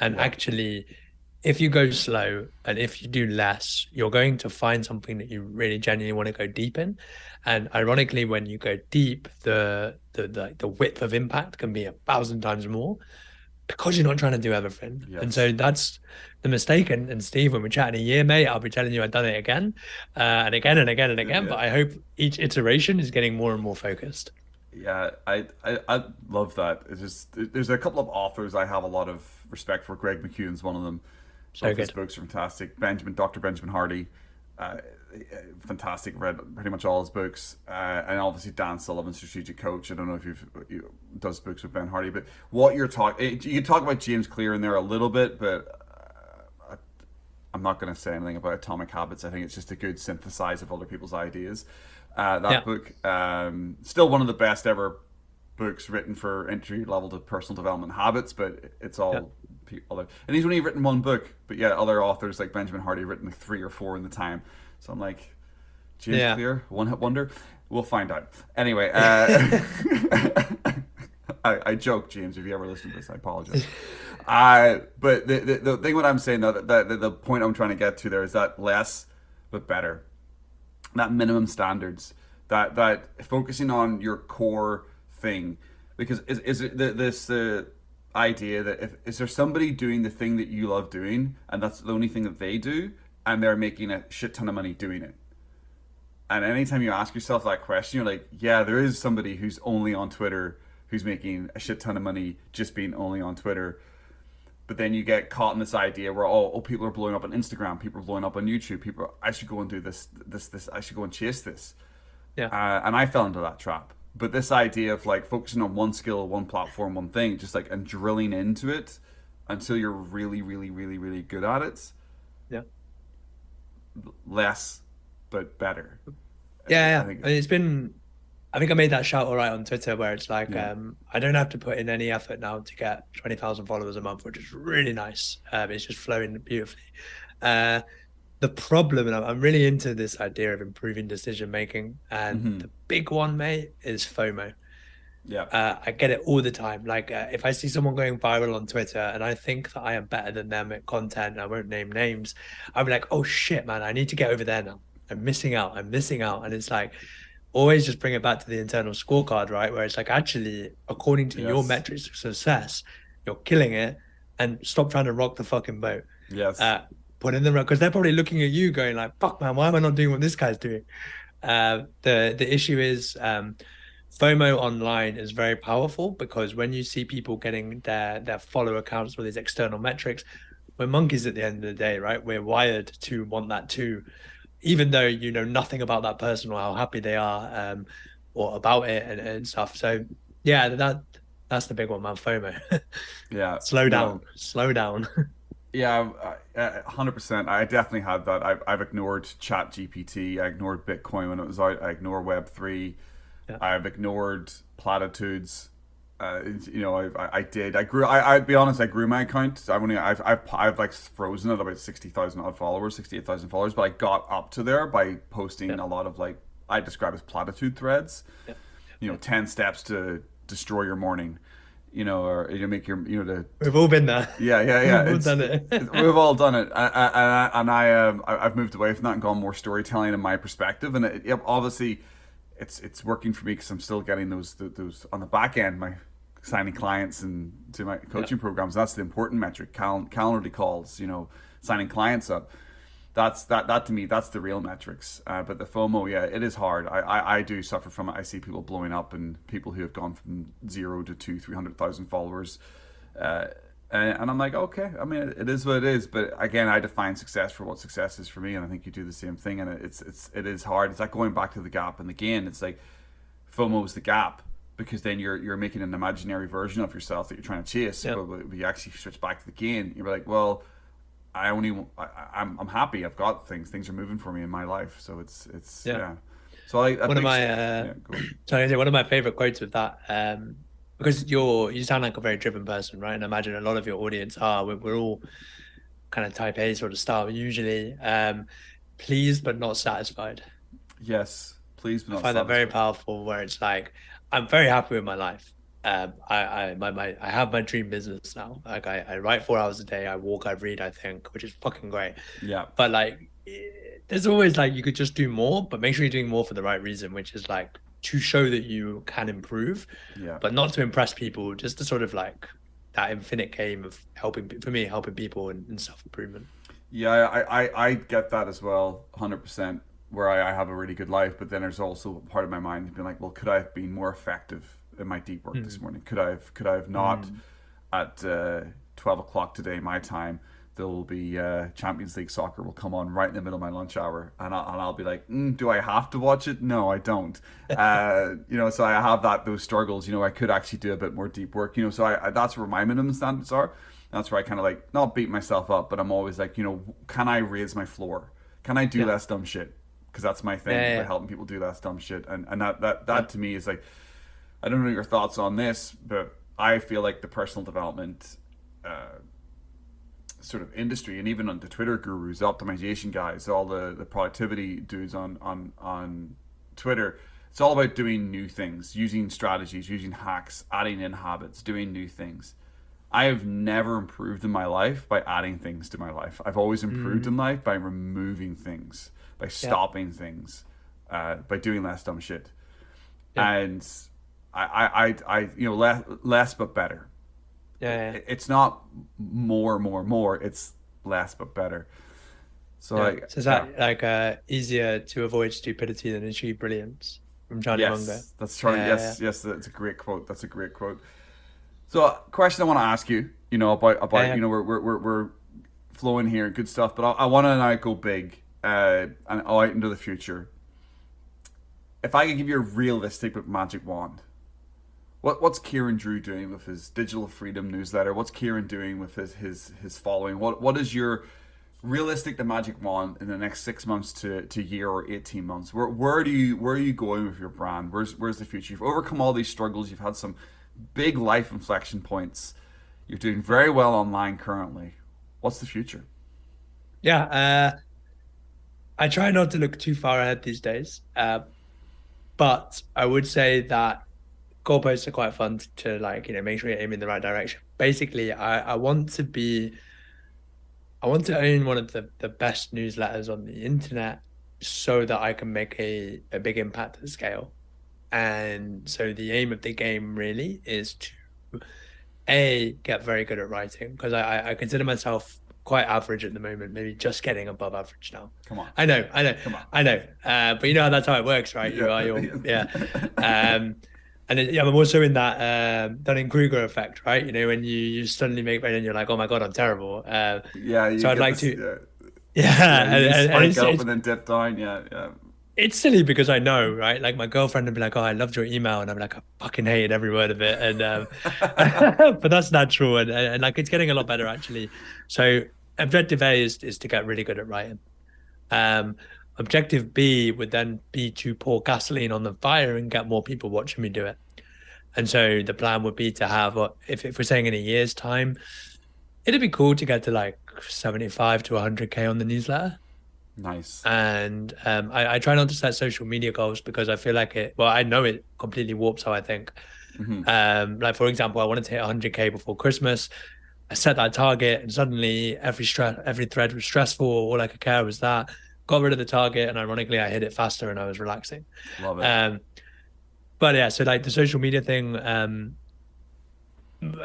and Yeah. actually, if you go slow and if you do less, you're going to find something that you really genuinely want to go deep in. And ironically, when you go deep, the width of impact can be 1,000 times more because you're not trying to do everything. And so Yes. that's the mistake. And Steve, when we chat in a year, mate, I'll be telling you I've done it again and again and again and again. Yeah. But I hope each iteration is getting more and more focused. Yeah, I love that. It's just there's a couple of authors I have a lot of respect for. Greg McKeown's one of them. So Both his good. books are fantastic. Dr. Benjamin Hardy, uh, fantastic. Read pretty much all his books, and obviously Dan Sullivan, strategic coach. I don't know if you does books with Ben Hardy, but what you're talking, you can talk about James Clear in there a little bit, but I'm not going to say anything about Atomic Habits. I think it's just a good synthesize of other people's ideas. That Yeah. book, still one of the best ever books written for entry level to personal development habits, but it's Yeah. all other. And he's only written one book, but yeah, other authors like Benjamin Hardy have written like 3 or 4 in the time. So I'm like, James Yeah. Clear, one hit wonder. We'll find out. Anyway, I joke, James. If you ever listen to this, I apologize. But the thing what I'm saying though, the point I'm trying to get to there is that less but better, that minimum standards, that focusing on your core thing, because is it this idea that if is there somebody doing the thing that you love doing and that's the only thing that they do and they're making a shit ton of money doing it, and anytime you ask yourself that question, you're like, yeah, there is somebody who's only on Twitter who's making a shit ton of money just being only on Twitter. But then you get caught in this idea where people are blowing up on Instagram, people are blowing up on YouTube, I should go and do this, I should go and chase this. Yeah. And I fell into that trap. But this idea of like focusing on one skill, one platform, one thing, just like and drilling into it until you're really, really, really, really good at it. Yeah. Less, but better. Yeah. I Yeah. think. And I think I made that shout all right on Twitter where it's like, Yeah. I don't have to put in any effort now to get 20,000 followers a month, which is really nice. It's just flowing beautifully. The problem, and I'm really into this idea of improving decision making, and Mm-hmm. the big one, mate, is FOMO. Yeah. I get it all the time. Like if I see someone going viral on Twitter and I think that I am better than them at content, I won't name names. I'll be like, oh shit, man, I need to get over there now. I'm missing out. I'm missing out. And it's like, always just bring it back to the internal scorecard, right? Where it's like, actually, according to your Yes. metrics of success, you're killing it, and stop trying to rock the fucking boat. Yes. Put in the because they're probably looking at you going like, fuck man, why am I not doing what this guy's doing? The issue is FOMO online is very powerful because when you see people getting their follow accounts with these external metrics, we're monkeys at the end of the day, right? We're wired to want that too, even though you know nothing about that person or how happy they are, or about it and stuff. So yeah, that's the big one, man. FOMO. Yeah. Slow No. down, slow down. Yeah, 100%. I definitely had that. I've ignored Chat GPT. I ignored Bitcoin when it was out. I ignore Web3. Yeah. I've ignored platitudes. I did. I grew. I'd be honest. I grew my account. I've like frozen at about 60,000 odd followers, 68,000 followers. But I got up to there by posting Yeah. a lot of like I describe as platitude threads. Yeah. 10 steps to destroy your morning. Or you make your the We've all been there. yeah. We've all done it. We've all done it, I've moved away from that and gone more storytelling in my perspective, and obviously, it's working for me because I'm still getting those on the back end, my signing clients and to my coaching programs. That's the important metric, calendar calls, signing clients up. That to me, that's the real metrics. But the FOMO, yeah, it is hard. I do suffer from it. I see people blowing up and people who have gone from 0 to 300,000 followers. And I'm like, okay, I mean, it is what it is. But again, I define success for what success is for me. And I think you do the same thing. And it is hard. It's like going back to the gap. And again, it's like FOMO is the gap because then you're making an imaginary version of yourself that you're trying to chase. Yep. But you actually switch back to the gain. You're like, well, I'm happy. I've got things. Things are moving for me in my life. So it's yeah. So One of my one of my favorite quotes with that, because you sound like a very driven person, right? And I imagine a lot of your audience are. We're all kind of type A sort of style usually. Pleased but not satisfied. Yes, please, but I not find that very satisfied. powerful. Where it's like I'm very happy with my life. I have my dream business now. Like I write 4 hours a day. I walk. I read. I think, which is fucking great. Yeah, But like, there's always like you could just do more, but make sure you're doing more for the right reason, which is like to show that you can improve, yeah, but not to impress people. Just to sort of like that infinite game of helping people and self improvement. yeah. I get that as well, 100%. Where I have a really good life, but then there's also part of my mind being like, well, could I have been more effective in my deep work this morning? Could I have not at 12 o'clock today my time? There will be Champions League soccer will come on right in the middle of my lunch hour, and I'll be like, do I have to watch it? No, I don't. So I have those struggles. I could actually do a bit more deep work. So I that's where my minimum standards are. That's where I kind of like not beat myself up, but I'm always like, can I raise my floor? Can I do less dumb shit? Because that's my thing, helping people do less dumb shit, and that to me is like I don't know your thoughts on this, but I feel like the personal development sort of industry, and even on the Twitter gurus, the optimization guys, all the productivity dudes on Twitter, it's all about doing new things, using strategies, using hacks, adding in habits, doing new things. I have never improved in my life by adding things to my life. I've always improved in Mm, life by removing things, by yeah, stopping things, by doing less dumb shit. yeah, And you know, less but better. yeah, yeah. It's not more. It's less but better. So Yeah. like, So is yeah, that like easier to avoid stupidity than achieve brilliance from Charlie Munger? yes, that's Charlie. Yeah, Yes, that's a great quote. That's a great quote. So, question I want to ask you, you know, yeah, about yeah. you know, we're flowing here, good stuff, but I want to now go big and out into the future. If I could give you a realistic but magic wand, what's Kieran Drew doing with his digital freedom newsletter? What's Kieran doing with his following? What is your realistic the magic wand in the next 6 months to year or 18 months? Where are you going with your brand? Where's the future? You've overcome all these struggles. You've had some big life inflection points. You're doing very well online currently. What's the future? Yeah, I try not to look too far ahead these days, but I would say that goalposts are quite fun to like, make sure you aim in the right direction. Basically, I want to own one of the best newsletters on the internet so that I can make a big impact at scale. And so the aim of the game really is to get very good at writing because I consider myself quite average at the moment, maybe just getting above average now. Come on, I know, come on. I know. But you know that's how it works, right? Yeah, Yeah. Um, and yeah, I'm also in that Dunning-Kruger effect, right? When you suddenly make and you're like, oh my God, I'm terrible. yeah. You So I'd get like this. to, Yeah, yeah, yeah. You and spike it's up it's and then dip down. Yeah, yeah. it's silly because I know, right? Like my girlfriend would be like, "Oh, I loved your email," and I'm like, "I fucking hated every word of it." And but that's natural, and like it's getting a lot better actually. So objective A is to get really good at writing. Um, Objective B would then be to pour gasoline on the fire and get more people watching me do it. And so the plan would be to have, if we're saying in a year's time, it'd be cool to get to like 75 to 100K on the newsletter. Nice. And I try not to set social media goals because I feel like I know it completely warps how I think. Mm-hmm. Like for example, I wanted to hit 100K before Christmas. I set that target, and suddenly every thread was stressful. All I could care was that. Got rid of the target, and ironically, I hit it faster, and I was relaxing. Love it. Um, but yeah, so like the social media thing.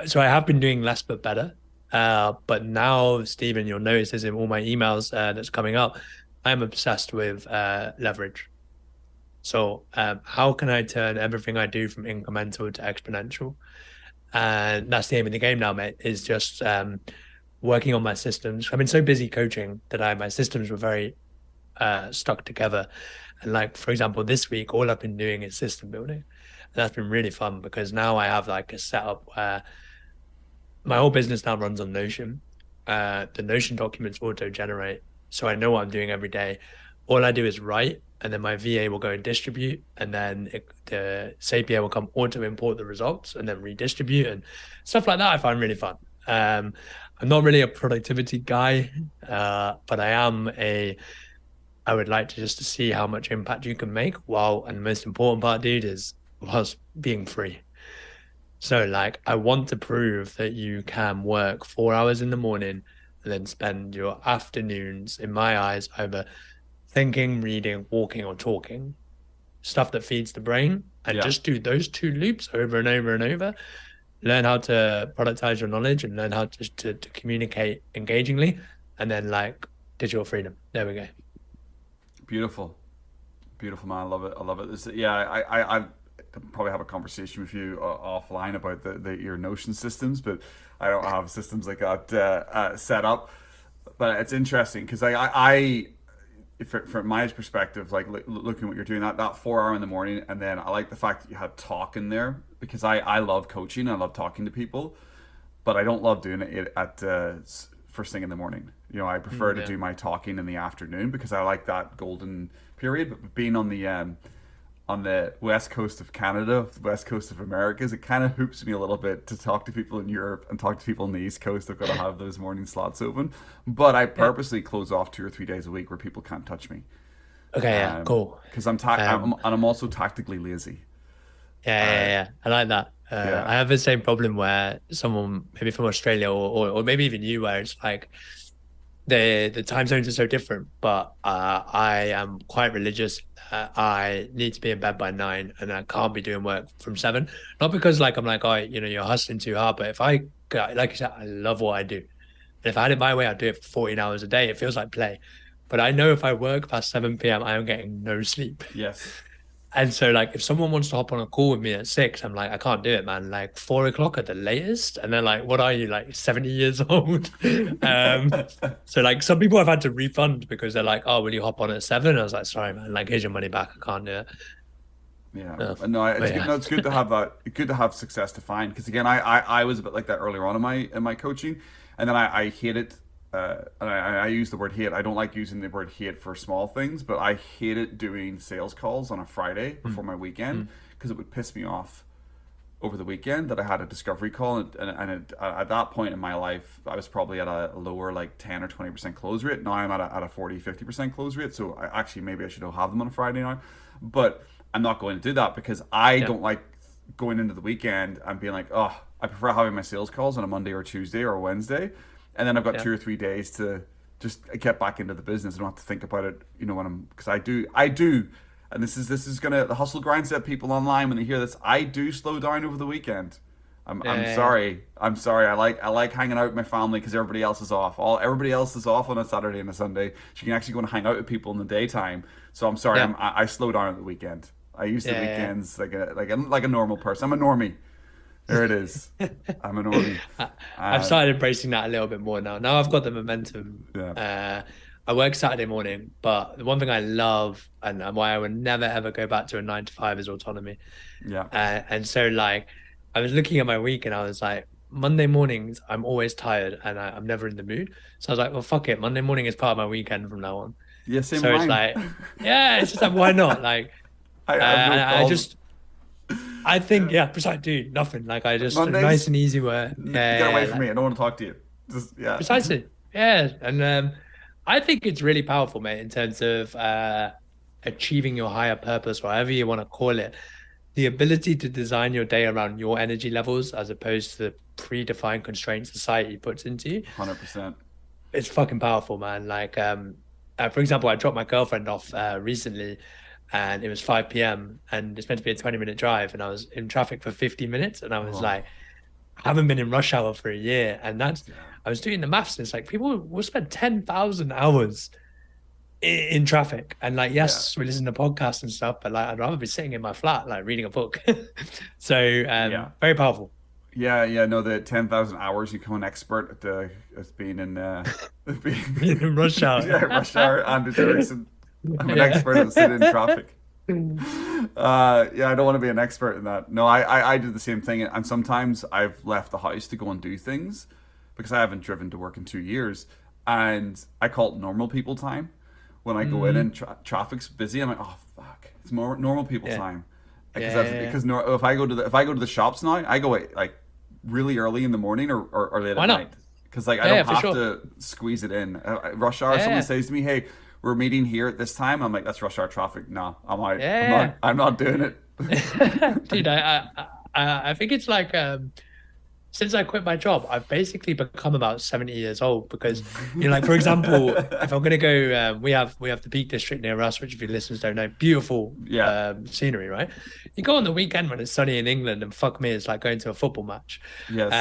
So I have been doing less but better. But now, Stephen, you'll notice this in all my emails that's coming up. I'm obsessed with leverage. So, how can I turn everything I do from incremental to exponential? And that's the aim of the game now, mate, is just working on my systems. I've been so busy coaching that my systems were very stuck together. And like, for example, this week, all I've been doing is system building. And that's been really fun because now I have like a setup where my whole business now runs on Notion. The Notion documents auto generate. So I know what I'm doing every day. All I do is write, and then my VA will go and distribute, and then the Zapier will come auto import the results and then redistribute and stuff like that. I find really fun. I'm not really a productivity guy, but I would like to just to see how much impact you can make and the most important part, dude, is whilst being free. So, like, I want to prove that you can work 4 hours in the morning and then spend your afternoons, in my eyes, either thinking, reading, walking, or talking, stuff that feeds the brain, and Yeah. just do those two loops over and over and over. Learn how to productize your knowledge and learn how to communicate engagingly, and then, like, digital freedom. There we go. Beautiful. Beautiful, man. I love it. I love it. Yeah, I probably have a conversation with you offline about your Notion systems, but I don't have systems like that set up. But it's interesting because from my perspective, like looking at what you're doing, that 4 hour in the morning, and then I like the fact that you had talk in there because I love coaching. I love talking to people, but I don't love doing it at first thing in the morning. You know, I prefer to Yeah. do my talking in the afternoon because I like that golden period. But being on the on the west coast of Canada, the west coast of Americas, it kind of hoops me a little bit to talk to people in Europe and talk to people on the East Coast. I've got to have those morning slots open, but I Yeah. purposely close off 2 or 3 days a week where people can't touch me. Okay, yeah, cool. Because Um, I'm also tactically lazy. yeah. I like that. Yeah. I have the same problem where someone maybe from Australia or maybe even you, where it's like the time zones are so different, but I am quite religious. I need to be in bed by 9, and I can't be doing work from 7. Not because like I'm like, oh, you're hustling too hard, but if like you said, I love what I do. And if I had it my way, I'd do it for 14 hours a day. It feels like play. But I know if I work past 7 p.m., I am getting no sleep. Yes. And so, like, if someone wants to hop on a call with me at 6, I'm like, I can't do it, man. Like 4 o'clock at the latest. And they're like, what are you, like 70 years old? So like some people I've had to refund because they're like, oh, will you hop on at 7? I was like, sorry, man. Like, here's your money back. I can't do it. Yeah, Uh, no, it's but good. yeah, No, it's good to have that. Good to have success defined. Because again, I was a bit like that earlier on in my coaching, and then I hate it. And I use the word hate. I don't like using the word hate for small things, but I hated doing sales calls on a Friday before mm, my weekend mm, because it would piss me off over the weekend that I had a discovery call, at that point in my life, I was probably at a lower like 10 or 20% close rate. Now I'm at a 40-50% close rate. So maybe I should have them on a Friday now, but I'm not going to do that because I yeah, don't like going into the weekend and being like, oh, I prefer having my sales calls on a Monday or Tuesday or a Wednesday, and then I've got yeah, 2 or 3 days to just get back into the business. I don't have to think about it, when because I do, and this is gonna the hustle grind set people online when they hear this. I do slow down over the weekend. I'm yeah, sorry. I'm sorry. I like hanging out with my family because everybody else is off. Everybody else is off on a Saturday and a Sunday. So you can actually go and hang out with people in the daytime. So I'm sorry. yeah, I slow down at the weekend. I use the yeah, weekends like a normal person. I'm a normie. There it is. yeah. I'm a normie. I've Uh, started embracing that a little bit more now. Now I've got the momentum. yeah. I work Saturday morning, but the one thing I love and why I would never ever go back to a 9 to 5 is autonomy. Yeah. And so like I was looking at my week and I was like, Monday mornings I'm always tired and I'm never in the mood. So I was like, well, fuck it. Monday morning is part of my weekend from now on. Yeah. Same So it's mine. like, yeah, it's just like why not? Like, I have no I problem. just I think yeah, precisely dude, nothing. Like I just nice Mondays, and easy work. get away Yeah, from like me. I don't want to talk to you. Just yeah. precisely. Yeah. And I think it's really powerful, mate, in terms of achieving your higher purpose, whatever you want to call it. The ability to design your day around your energy levels as opposed to the predefined constraints society puts into you. 100%. It's fucking powerful, man. Like, for example, I dropped my girlfriend off recently and it was 5 p.m. and it's meant to be a 20-minute drive and I was in traffic for 50 minutes and I was Oh like, I haven't been in rush hour for a year. And yeah. I was doing the maths and it's like people will spend 10,000 hours in traffic. And like, Yeah. yes, we listen to podcasts and stuff, but like, I'd rather be sitting in my flat, like reading a book. So, Yeah. very powerful. Yeah, yeah, no, the 10,000 hours you become an expert at being in being, In rush yeah, hour. rush hour and Ericsson. I'm an Yeah. expert at sitting in traffic. Yeah, I don't want to be an expert in that. No, I do the same thing, and sometimes I've left the house to go and do things because I haven't driven to work in 2 years, and I call it normal people time. When I go in and Mm, traffic's busy, I'm like, oh fuck, it's more normal people yeah. time. Because Yeah. if I go to the shops now, I go like really early in the morning or late Why at not? night because like I Yeah, don't for have sure. to squeeze it in. Rush hour. Someone Yeah. says to me, "Hey, we're meeting here at this time." I'm like, "That's rush hour traffic." No, I'm out. I'm not. Yeah. I'm not doing it. Dude, I think it's like since I quit my job, I've basically become about 70 years old because, like for example, if I'm gonna go, we have the Peak District near us, which if your listeners don't know, beautiful Yeah. scenery, right? You go on the weekend when it's sunny in England, and fuck me, it's like going to a football match. Yes.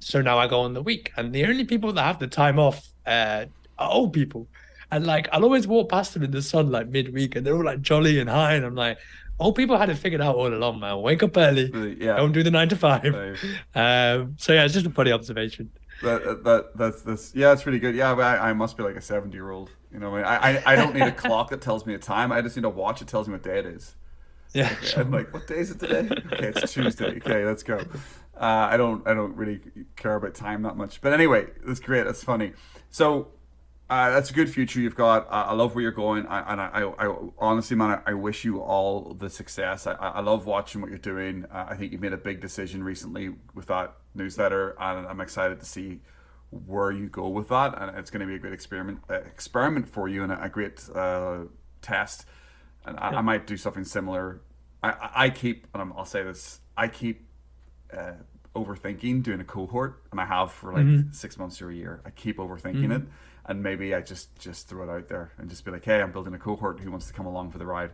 So now I go on the week, and the only people that have the time off are old people. And like I'll always walk past them in the sun like midweek, and they're all like jolly and high, and I'm like, old people had it figured out all along, man. Wake up early, Yeah. don't do the 9 to 5. Uh, So yeah, it's just a funny observation. that's yeah, it's really good. Yeah, but I must be like a 70-year-old. I don't need a clock that tells me a time. I just need a watch that tells me what day it is. Yeah, Okay, sure. I'm like, what day is it today? Okay, it's Tuesday. Okay, let's go. I don't really care about time that much. But anyway, that's great. That's funny. So That's a good future you've got. I love where you're going. I honestly, man, I wish you all the success. I love watching what you're doing. I think you made a big decision recently with that newsletter, and I'm excited to see where you go with that. And it's going to be a great experiment for you, and a great test. And I Yeah. might do something similar. I keep, and I'll say this, I keep uh, overthinking doing a cohort, and I have for like Hmm. 6 months to a year. I keep overthinking it, Hmm. and maybe I just throw it out there and just be like, "Hey, I'm building a cohort. Who wants to come along for the ride?"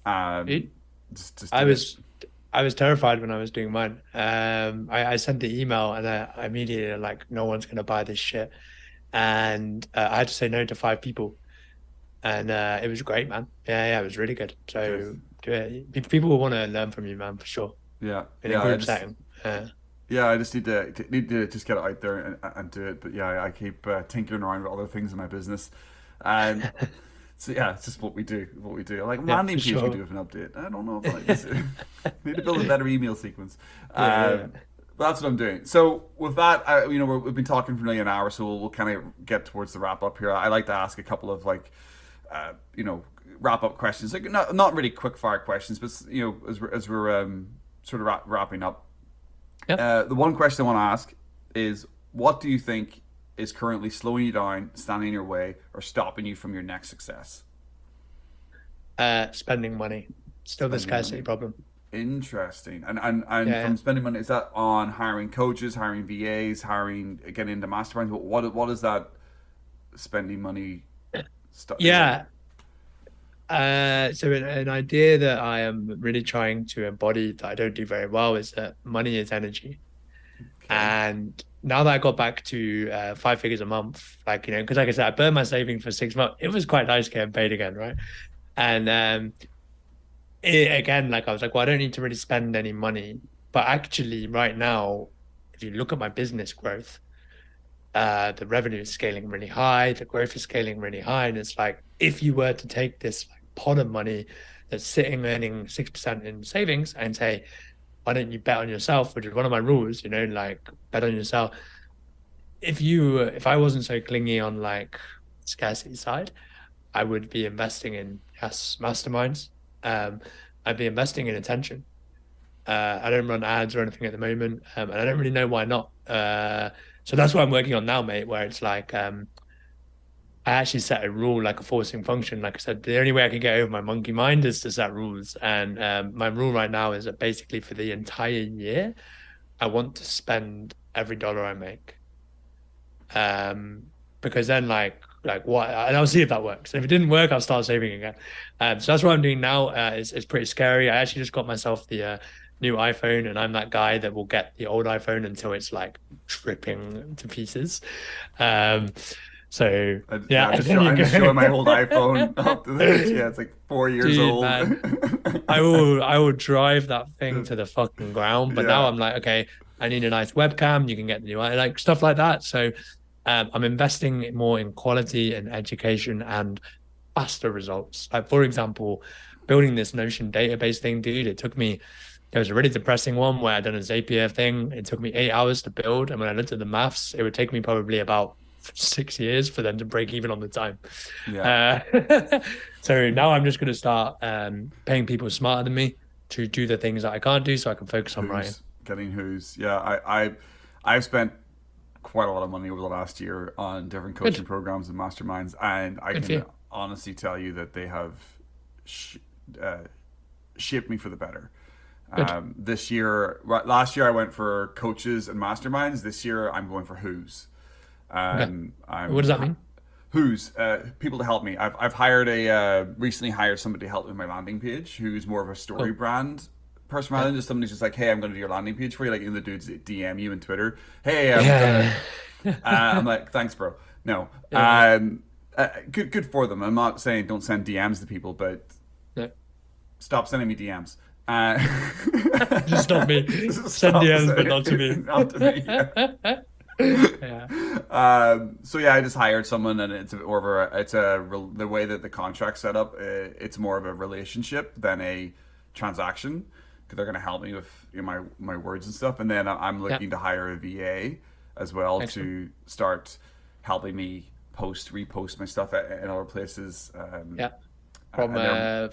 Um, It, just I do it. was I was terrified when I was doing mine. I sent the email and I immediately like no one's gonna buy this shit, and I had to say no to 5 people, and it was great, man. Yeah, yeah, it was really good. Good. So do it. People will want to learn from you, man, for sure. Yeah, In a yeah. I group just setting. yeah, I just need to just get it out there and do it. But yeah, I keep tinkering around with other things in my business, and so yeah, it's just what we do. What we do. Like Yeah, for landing page we do sure. with an update. I don't know if I like this. Need to build a better email sequence. Yeah, yeah, But that's what I'm doing. So with that, we've been talking for nearly an hour, so we'll kind of get towards the wrap up here. I like to ask a couple of like, uh, you know, wrap up questions, like not really quick fire questions, but as we're sort of wrapping up. yeah. The one question I want to ask is, what do you think is currently slowing you down, standing in your way, or stopping you from your next success? Spending money. Still the Spending scarcity money. problem. Interesting. And Yeah, from spending money, is that on hiring coaches, hiring VAs, getting into masterminds? What is that spending money? What? yeah. So an idea that I am really trying to embody that I don't do very well is that money is energy. Okay. And now that I got back to 5 figures a month, like, because like I said, I burned my savings for 6 months. It was quite nice getting paid again, right? And again, like I was like, well, I don't need to really spend any money. But actually, right now, if you look at my business growth, the revenue is scaling really high, the growth is scaling really high. And it's like, if you were to take this like, pot of money that's sitting earning 6% in savings and say, why don't you bet on yourself, which is one of my rules, like bet on yourself. If I wasn't so clingy on like scarcity side, I would be investing in yes, masterminds. Um, I'd be investing in attention. I don't run ads or anything at the moment, and I don't really know why not. So that's what I'm working on now, mate. Where it's like I actually set a rule, like a forcing function. Like I said, the only way I can get over my monkey mind is to set rules. And my rule right now is that basically for the entire year, I want to spend every dollar I make. Um, because then like what, and I'll see if that works. If it didn't work, I'll start saving again. So that's what I'm doing now. It's pretty scary. I actually just got myself the new iPhone, and I'm that guy that will get the old iPhone until it's like tripping to pieces. Um, so Yeah, yeah, there you I'm just showing my old iPhone up to this. go. Yeah, it's like 4 years Dude, old. man, I will drive that thing to the fucking ground. But now Yeah. I'm like, okay, I need a nice webcam. You can get the new like stuff like that. So I'm investing more in quality and education and faster results. Like for example, building this Notion database thing, dude. It was a really depressing one where I done a Zapier thing. It took me 8 hours to build, and when I looked at the maths, it would take me probably about 6 years for them to break even on the time. Yeah. Uh, so now I'm just going to start paying people smarter than me to do the things that I can't do, so I can focus on writing. Who's getting who's? Yeah, I've spent quite a lot of money over the last year on different coaching Good, programs and masterminds, and I good for can you. honestly tell you that they have sh- uh, shaped me for the better. Good. This year, last year I went for coaches and masterminds. This year I'm going for who's. Okay. What I'm does that mean? who's people to help me. I've hired recently hired somebody to help with my landing page who's more of a story Cool. brand person rather Yeah. than just somebody who's just like, hey, I'm going to do your landing page for you, like the dudes that DM you on Twitter. Hey, I'm gonna. Yeah. I'm like, thanks, bro. No, Yeah. good for them. I'm not saying don't send DMs to people, but No. stop sending me DMs. Uh, Just not me. Send stop DMs, but sending not to me. not to me. Yeah. Yeah. So yeah, I just hired someone, and it's more of the way that the contract's set up. It's more of a relationship than a transaction because they're going to help me with my words and stuff. And then I'm Yeah. looking to hire a VA as well Excellent. to start helping me repost my stuff in other places. Yeah. From And they're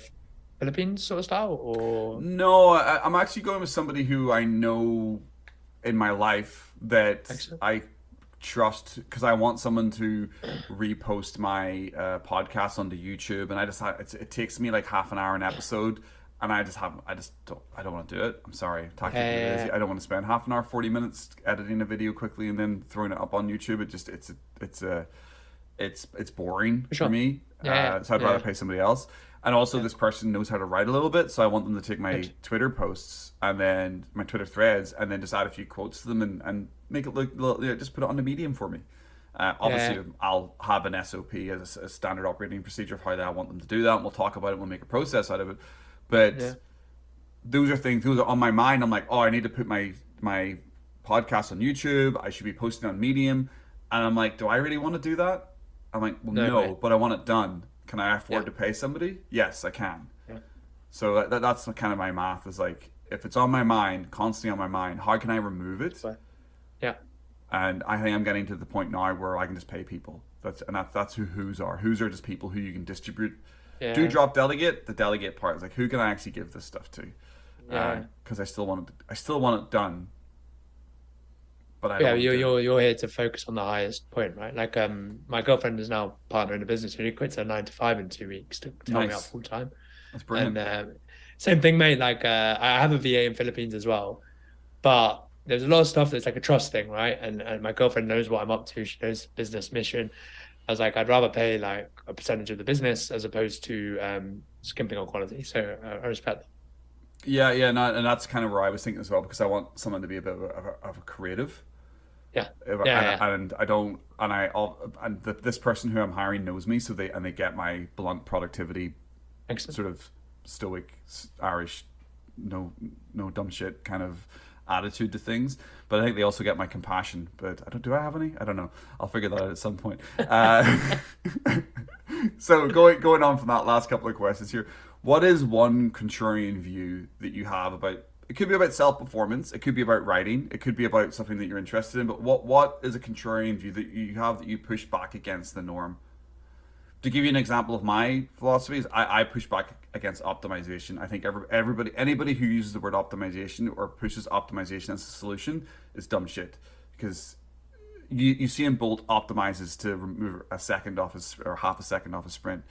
Philippines sort of style, or no, I'm actually going with somebody who I know in my life that excellent. I trust because I want someone to repost my podcast onto YouTube, and it takes me like half an hour an episode, and I don't want to do it. I'm sorry, tactically lazy. Yeah, I don't want to spend half an hour, 40 minutes editing a video quickly and then throwing it up on YouTube. It's boring for for sure. me. Yeah, So I'd rather yeah, pay somebody else. And also, yeah. this person knows how to write a little bit, so I want them to take my Good. Twitter posts and then my Twitter threads, and then just add a few quotes to them and make it look, just put it on the medium for me. Yeah, Obviously, I'll have an SOP as a standard operating procedure of how I want them to do that, and we'll talk about it. We'll make a process out of it. yeah, But those are on my mind. I'm like, oh, I need to put my podcast on YouTube. I should be posting on Medium, and I'm like, do I really want to do that? I'm like, well, no no, way. but I want it done. Can I Yeah, afford to pay somebody? Yes, I can. yeah, So that's kind of my math is like, if it's on my mind, constantly on my mind, how can I remove it? but yeah, And I think I'm getting to the point now where I can just pay people. That's who who's are. Who's are just people who you can distribute. Do yeah, drop delegate. The delegate part is like, who can I actually give this stuff to? yeah. Because I still want it done, but I don't Yeah, want you're to do it. you're here to focus on the highest point, right? Like my girlfriend is now partner in a business and she quits her 9 to 5 in 2 weeks to help me out Nice. full time. That's And brilliant. same thing, mate. Like I have a VA in Philippines as well, but there's a lot of stuff that's like a trust thing, right? And my girlfriend knows what I'm up to. She knows business mission. I was like, I'd rather pay like a percentage of the business as opposed to skimping on quality. So I respect that. Yeah, yeah, no, and that's kind of where I was thinking as well because I want someone to be a bit of a creative. Yeah, yeah, and yeah. I don't and I all and this person who I'm hiring knows me, so they get my blunt productivity, Excellent. sort of stoic Irish, no dumb shit kind of attitude to things. But I think they also get my compassion. But I don't. Do I have any? I don't know. I'll figure that out at some point. So going on from that last couple of questions here, what is one contrarian view that you have about? It could be about self performance. It could be about writing. It could be about something that you're interested in. But what is a contrarian view that you have that you push back against the norm? To give you an example of my philosophies, I push back against optimization. I think anybody who uses the word optimization or pushes optimization as a solution is dumb shit because you see in Bolt optimizes to remove a second off or half a second off a sprint.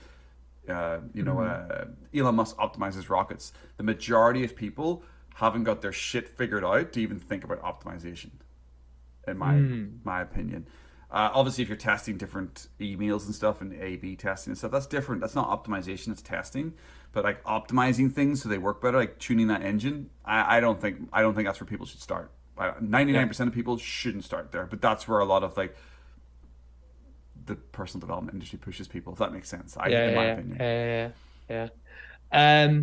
Mm. Elon Musk optimizes rockets. The majority of people haven't got their shit figured out to even think about optimization, in Mm. my opinion. Obviously, if you're testing different emails and stuff and A/B testing and stuff, that's different. That's not optimization; it's testing. But like optimizing things so they work better, like tuning that engine, I don't think that's where people should start. 99% Yeah. of people shouldn't start there, but that's where a lot of like the personal development industry pushes people. If that makes sense, Yeah, in my yeah, opinion. yeah, yeah, yeah.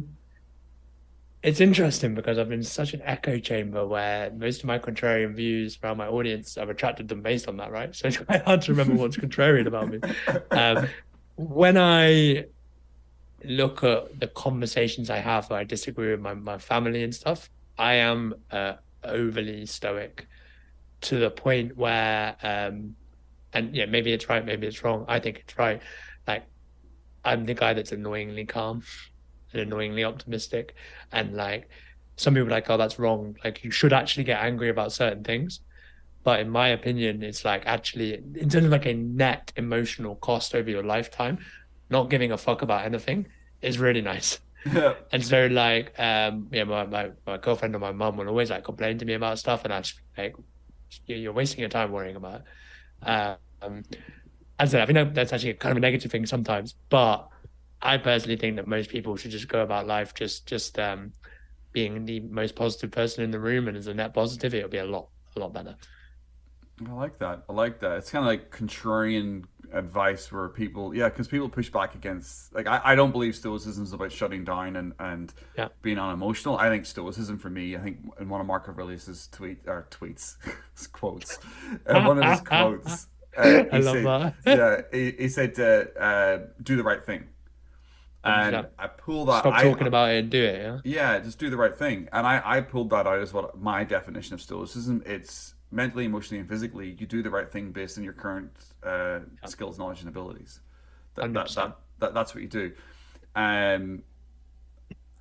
It's interesting because I've been in such an echo chamber where most of my contrarian views around my audience, I've attracted them based on that, right? So it's quite hard to remember what's contrarian about me. Um, when I look at the conversations I have where I disagree with my family and stuff, I am overly stoic to the point where, and yeah, maybe it's right, maybe it's wrong. I think it's right. Like, I'm the guy that's annoyingly calm and annoyingly optimistic. And like some people are like, oh, that's wrong. Like you should actually get angry about certain things. But in my opinion, it's like actually in terms of like a net emotional cost over your lifetime, not giving a fuck about anything is really nice. Yeah. And so like yeah, my girlfriend and my mum will always like complain to me about stuff and I just like you're wasting your time worrying about it. As I said, I think that's actually kind of a negative thing sometimes, but I personally think that most people should just go about life just being the most positive person in the room, and as a net positive, it'll be a lot better. I like that. I like that. It's kind of like contrarian advice where people, yeah, because people push back against, like, I don't believe stoicism is about shutting down and Yeah. being unemotional. I think stoicism for me, I think in one of Marco Aurelius's tweets, his quotes, one of his quotes, I he love said, that. yeah, he said, do the right thing. And 100%. I pull that, Stop talking about it and do it. Yeah. yeah, just do the right thing. And I pulled that out as what my definition of stoicism. It's mentally, emotionally, and physically, you do the right thing based on your current skills, knowledge, and abilities. That, that 100%. that that that's what you do. Um,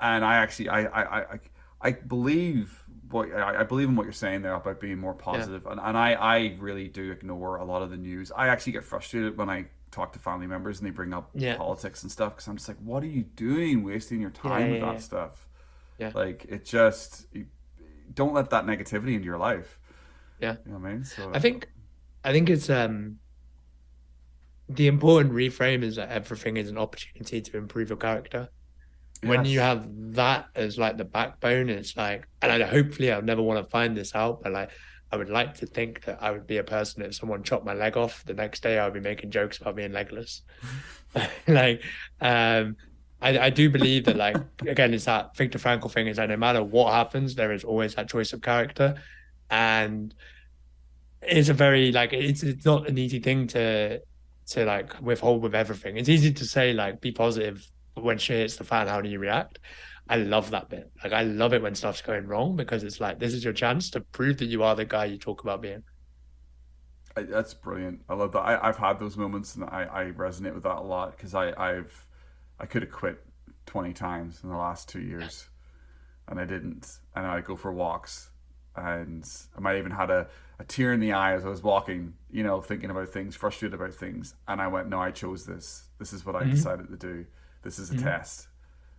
and I actually I believe I believe in what you're saying there about being more Yeah. positive, and I really do ignore a lot of the news. I actually get frustrated when I talk to family members and they bring up Yeah. politics and stuff because I'm just like, what are you doing, wasting your Yeah. time with Yeah. that Yeah. stuff? Yeah. Like it just don't let that negativity into your life. Yeah. You know what I mean? I So think I think it's the important reframe is that everything is an opportunity to improve your character. When you yes, have that as like the backbone, it's like, and hopefully I'll never want to find this out, but like I would like to think that I would be a person if someone chopped my leg off the next day, I would be making jokes about being legless. Like, um, I do believe that, like, again, it's that Viktor Frankl thing is that no matter what happens, there is always that choice of character. And it's a very like it's not an easy thing to like withhold with everything. It's easy to say like be positive, but when shit hits the fan, how do you react? I love that bit. Like I love it when stuff's going wrong because it's like this is your chance to prove that you are the guy you talk about being. that's brilliant. I love that. I've had those moments and I resonate with that a lot because I could have quit 20 times in the last 2 years and I didn't. And I go for walks, and I might even had a tear in the eye as I was walking, thinking about things, frustrated about things. And I went, no, I chose this. This is what I Mm-hmm. decided to do. This is a Mm-hmm. test.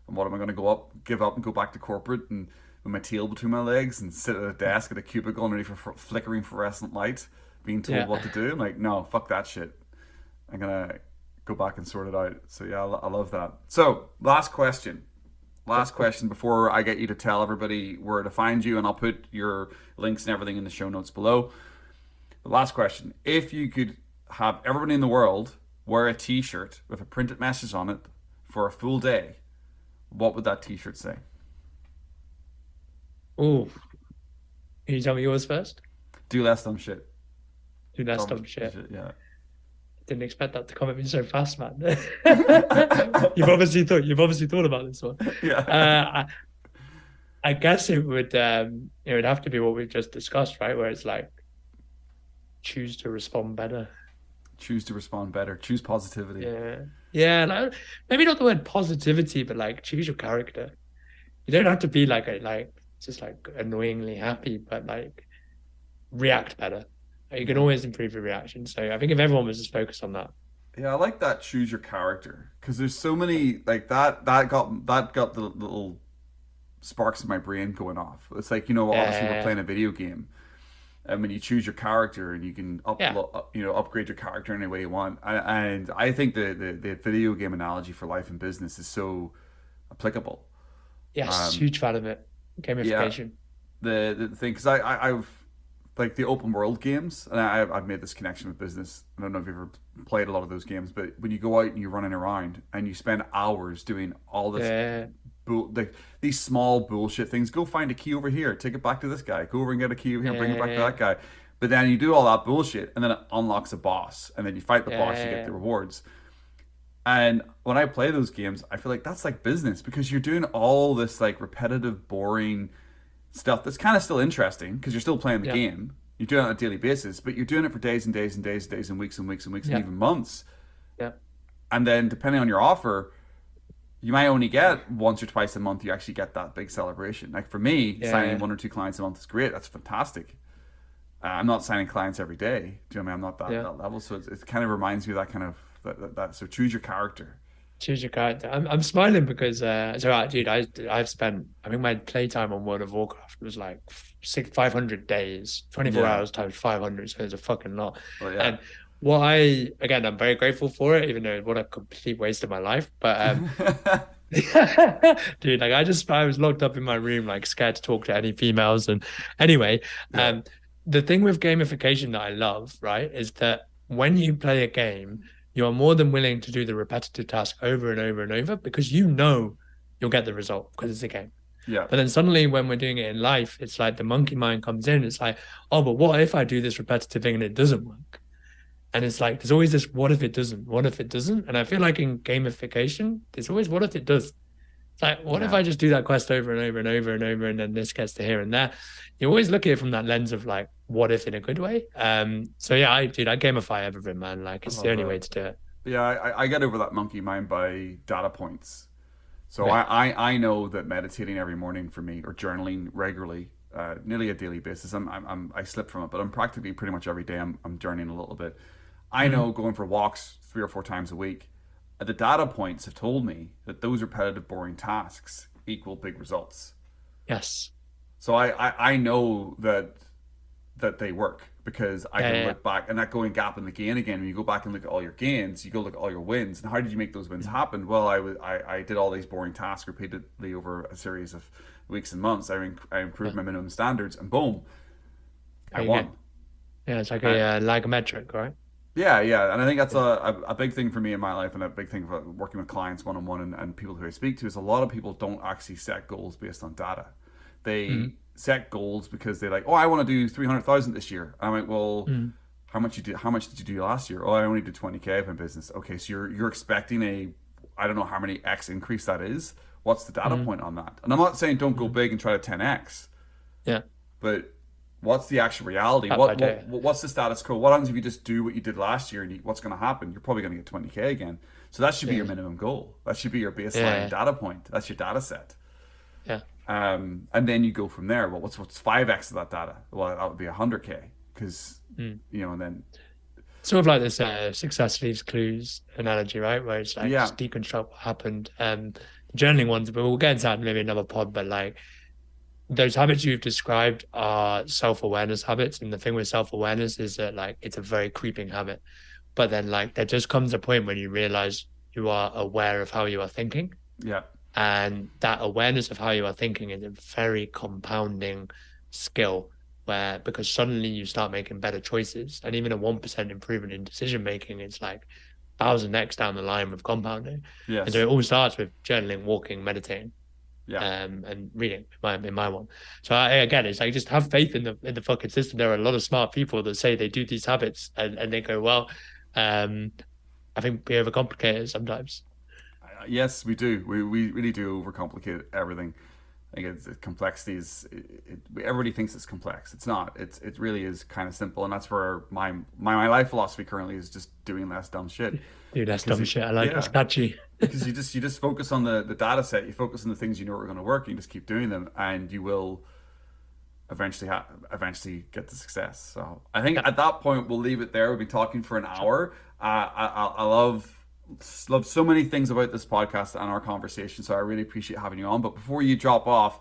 And what am I going to give up and go back to corporate and with my tail between my legs and sit at a desk at a cubicle underneath a flickering fluorescent light, being told Yeah. what to do? I'm like, no, fuck that shit. I'm gonna go back and sort it out. So yeah, I love that. So last question. Cool, Last cool. question before I get you to tell everybody where to find you, and I'll put your links and everything in the show notes below. The last question: if you could have everybody in the world wear a T-shirt with a printed message on it for a full day, what would that T-shirt say? Oh, can you tell me yours first? Do less dumb shit. Do that Dumb dumb shit. shit. Yeah. Didn't expect that to come at me so fast, man. You've obviously thought about this one. Yeah. Uh, I guess it would have to be what we've just discussed, right? Where it's like choose to respond better. Choose to respond better. Choose positivity. Yeah. Yeah. Like, maybe not the word positivity, but like choose your character. You don't have to be like just like annoyingly happy, but like react better. You can Yeah. always improve your reaction. So I think if everyone was just focused on that. Yeah, I like that. Choose your character because there's so many like that. That got the little sparks in my brain going off. It's like obviously we're Yeah. playing a video game, and when you choose your character and you can Yeah. upgrade your character any way you want. And I think the video game analogy for life and business is so applicable. Yes. Um, Huge fan of it. yeah, Gamification. the thing because I've like the open world games, and I've made this connection with business. I don't know if you've ever played a lot of those games, but when you go out and you're running around and you spend hours doing all this Yeah. like these small bullshit things. Go find a key over here, take it back to this guy. Go over and get a key over here, and bring it back to Yeah. that guy. But then you do all that bullshit, and then it unlocks a boss, and then you fight the boss, you get Yeah. the rewards. And when I play those games, I feel like that's like business because you're doing all this like repetitive, boring stuff that's kind of still interesting because you're still playing the Yeah. game. You're doing it on a daily basis, but you're doing it for days and days and days and days and weeks and weeks and weeks and Yeah. even months. Yeah. And then depending on your offer, you might only get once or twice a month. You actually get that big celebration. Like for me, signing Yeah. one or two clients a month is great. That's fantastic. I'm not signing clients every day. Do you know what I mean? I'm not Yeah. that level. So it kind of reminds me of that kind of that. So choose your character. Choose your character. I'm smiling because dude, I've spent I think my playtime on World of Warcraft was like 500 days, 24 Yeah. hours times 500, so it's a fucking lot. Well, yeah. And what I again I'm very grateful for it, even though what a complete waste of my life. But dude, like I was locked up in my room, like scared to talk to any females. And anyway, Yeah. the thing with gamification that I love, right, is that when you play a game, you are more than willing to do the repetitive task over and over and over because you know you'll get the result because it's a game. Yeah. But then suddenly when we're doing it in life, it's like the monkey mind comes in. It's like, oh, but what if I do this repetitive thing and it doesn't work? And it's like, there's always this, what if it doesn't? What if it doesn't? And I feel like in gamification, there's always, what if it does? It's Like, what if I just do that quest over and over and over and over, and then this gets to here and there? You always look at it from that lens of like, what if in a good way? So yeah, I gamify everything, man. Like, I it's the love only that. way to do it. Yeah, I get over that monkey mind by data points. So Yeah. I know that meditating every morning for me, or journaling regularly, nearly a daily basis. I slip from it, but I'm practically pretty much every day I'm journaling a little bit. I Mm. know going for walks 3 or 4 times a week. The data points have told me that those repetitive, boring tasks equal big results. Yes. So I know that they work because I Yeah, can yeah, yeah. look back and that going gap in the gain again. When you go back and look at all your gains, you go look at all your wins. And how did you make those wins Mm. happen? Well, I did all these boring tasks repeatedly over a series of weeks and months. I Yeah. improved my minimum standards, and boom, I There you go. won. Yeah, it's like Uh, like a metric, right? yeah, yeah, and I think that's Yeah. a big thing for me in my life, and a big thing for working with clients one on one and people who I speak to is a lot of people don't actually set goals based on data. They Mm. set goals because they're like, oh, I want to do 300,000 this year. And I'm like, well, Mm. how much did you do last year? Oh, I only did 20K of my business. Okay, so you're expecting I don't know how many X increase that is. What's the data Mm. point on that? And I'm not saying don't go Mm. big and try to 10X, Yeah, but what's the actual reality? that by day. What's the status quo? What happens if you just do what you did last year, and what's going to happen? You're probably going to get 20K again. So that should be your Yeah, minimum goal. That should be your baseline yeah, data point. That's your data set. yeah. And then you go from there. Well, what's 5x of that data? Well, that would be 100K because Mm. and then Sort of like this success leaves clues analogy, right? Where it's like yeah, just deconstruct what happened. The journaling ones, but we'll get into that in maybe another pod. But like those habits you've described are self-awareness habits, and the thing with self-awareness is that like it's a very creeping habit. But then like there just comes a point when you realize you are aware of how you are thinking. yeah, And that awareness of how you are thinking is a very compounding skill where because suddenly you start making better choices. And even a 1% improvement in decision making is like 1,000x down the line with compounding. And so yes, it all starts with journaling, walking, meditating, yeah, and reading in my one. So again, it's like just have faith in the fucking system. There are a lot of smart people that say they do these habits and they go, well, I think we overcomplicate it sometimes. yes, we do. We really do overcomplicate everything. I think complexity is everybody thinks it's complex. It's not. It really is kind of simple, and that's where my life philosophy currently is just doing less dumb shit. Dude, that's Because dumb shit. I like it. It's yeah, catchy. because you just focus on the data set. You focus on the things you know are going to work. And you just keep doing them, and you will eventually get the success. So I think Yeah. at that point we'll leave it there. We've been talking for an hour. I love so many things about this podcast and our conversation. So I really appreciate having you on. But before you drop off,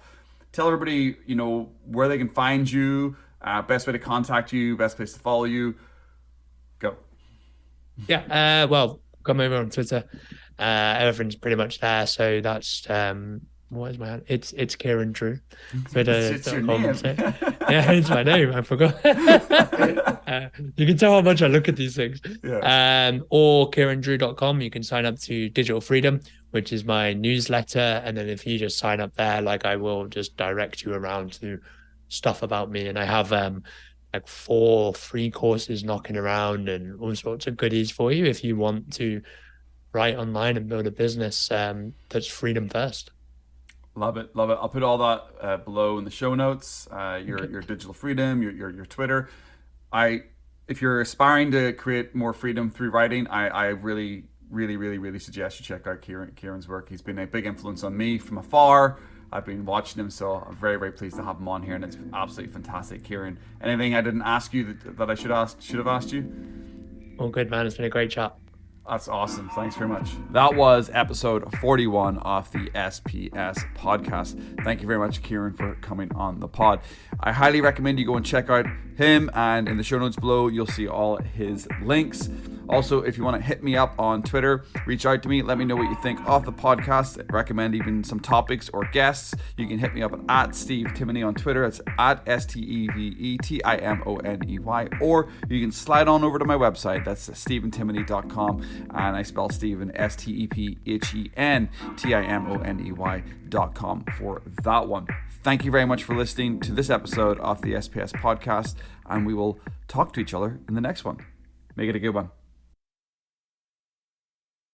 tell everybody where they can find you, best way to contact you, best place to follow you. Go. Yeah. Well, come over on Twitter. Everything's pretty much there. So that's what is my hand? It's Kieran Drew. It's your Twitter.com. name. So, yeah, it's my name. I forgot. You can tell how much I look at these things. Yes. Or KieranDrew.com. You can sign up to Digital Freedom, which is my newsletter. And then if you just sign up there, like I will just direct you around to stuff about me. And I have like 4 free courses knocking around and all sorts of goodies for you if you want to write online and build a business that's freedom first. Love it, love it. I'll put all that below in the show notes. Okay. Your digital freedom, your Twitter. If you're aspiring to create more freedom through writing, I really, really, really, really suggest you check out Kieran's work. He's been a big influence on me from afar. I've been watching him, so I'm very, very pleased to have him on here, and it's absolutely fantastic. Kieran, anything I didn't ask you that I should have asked you? All good, man. It's been a great chat. That's awesome. Thanks very much. That was episode 41 of the SPS podcast. Thank you very much, Kieran, for coming on the pod. I highly recommend you go and check out him, and in the show notes below, you'll see all his links. Also, if you want to hit me up on Twitter, reach out to me. Let me know what you think of the podcast. Recommend even some topics or guests. You can hit me up at Steve Timoney on Twitter. It's at SteveTimoney. Or you can slide on over to my website. That's StephenTimoney.com. And I spell Stephen StephenTimoney.com for that one. Thank you very much for listening to this episode of the SPS podcast. And we will talk to each other in the next one. Make it a good one.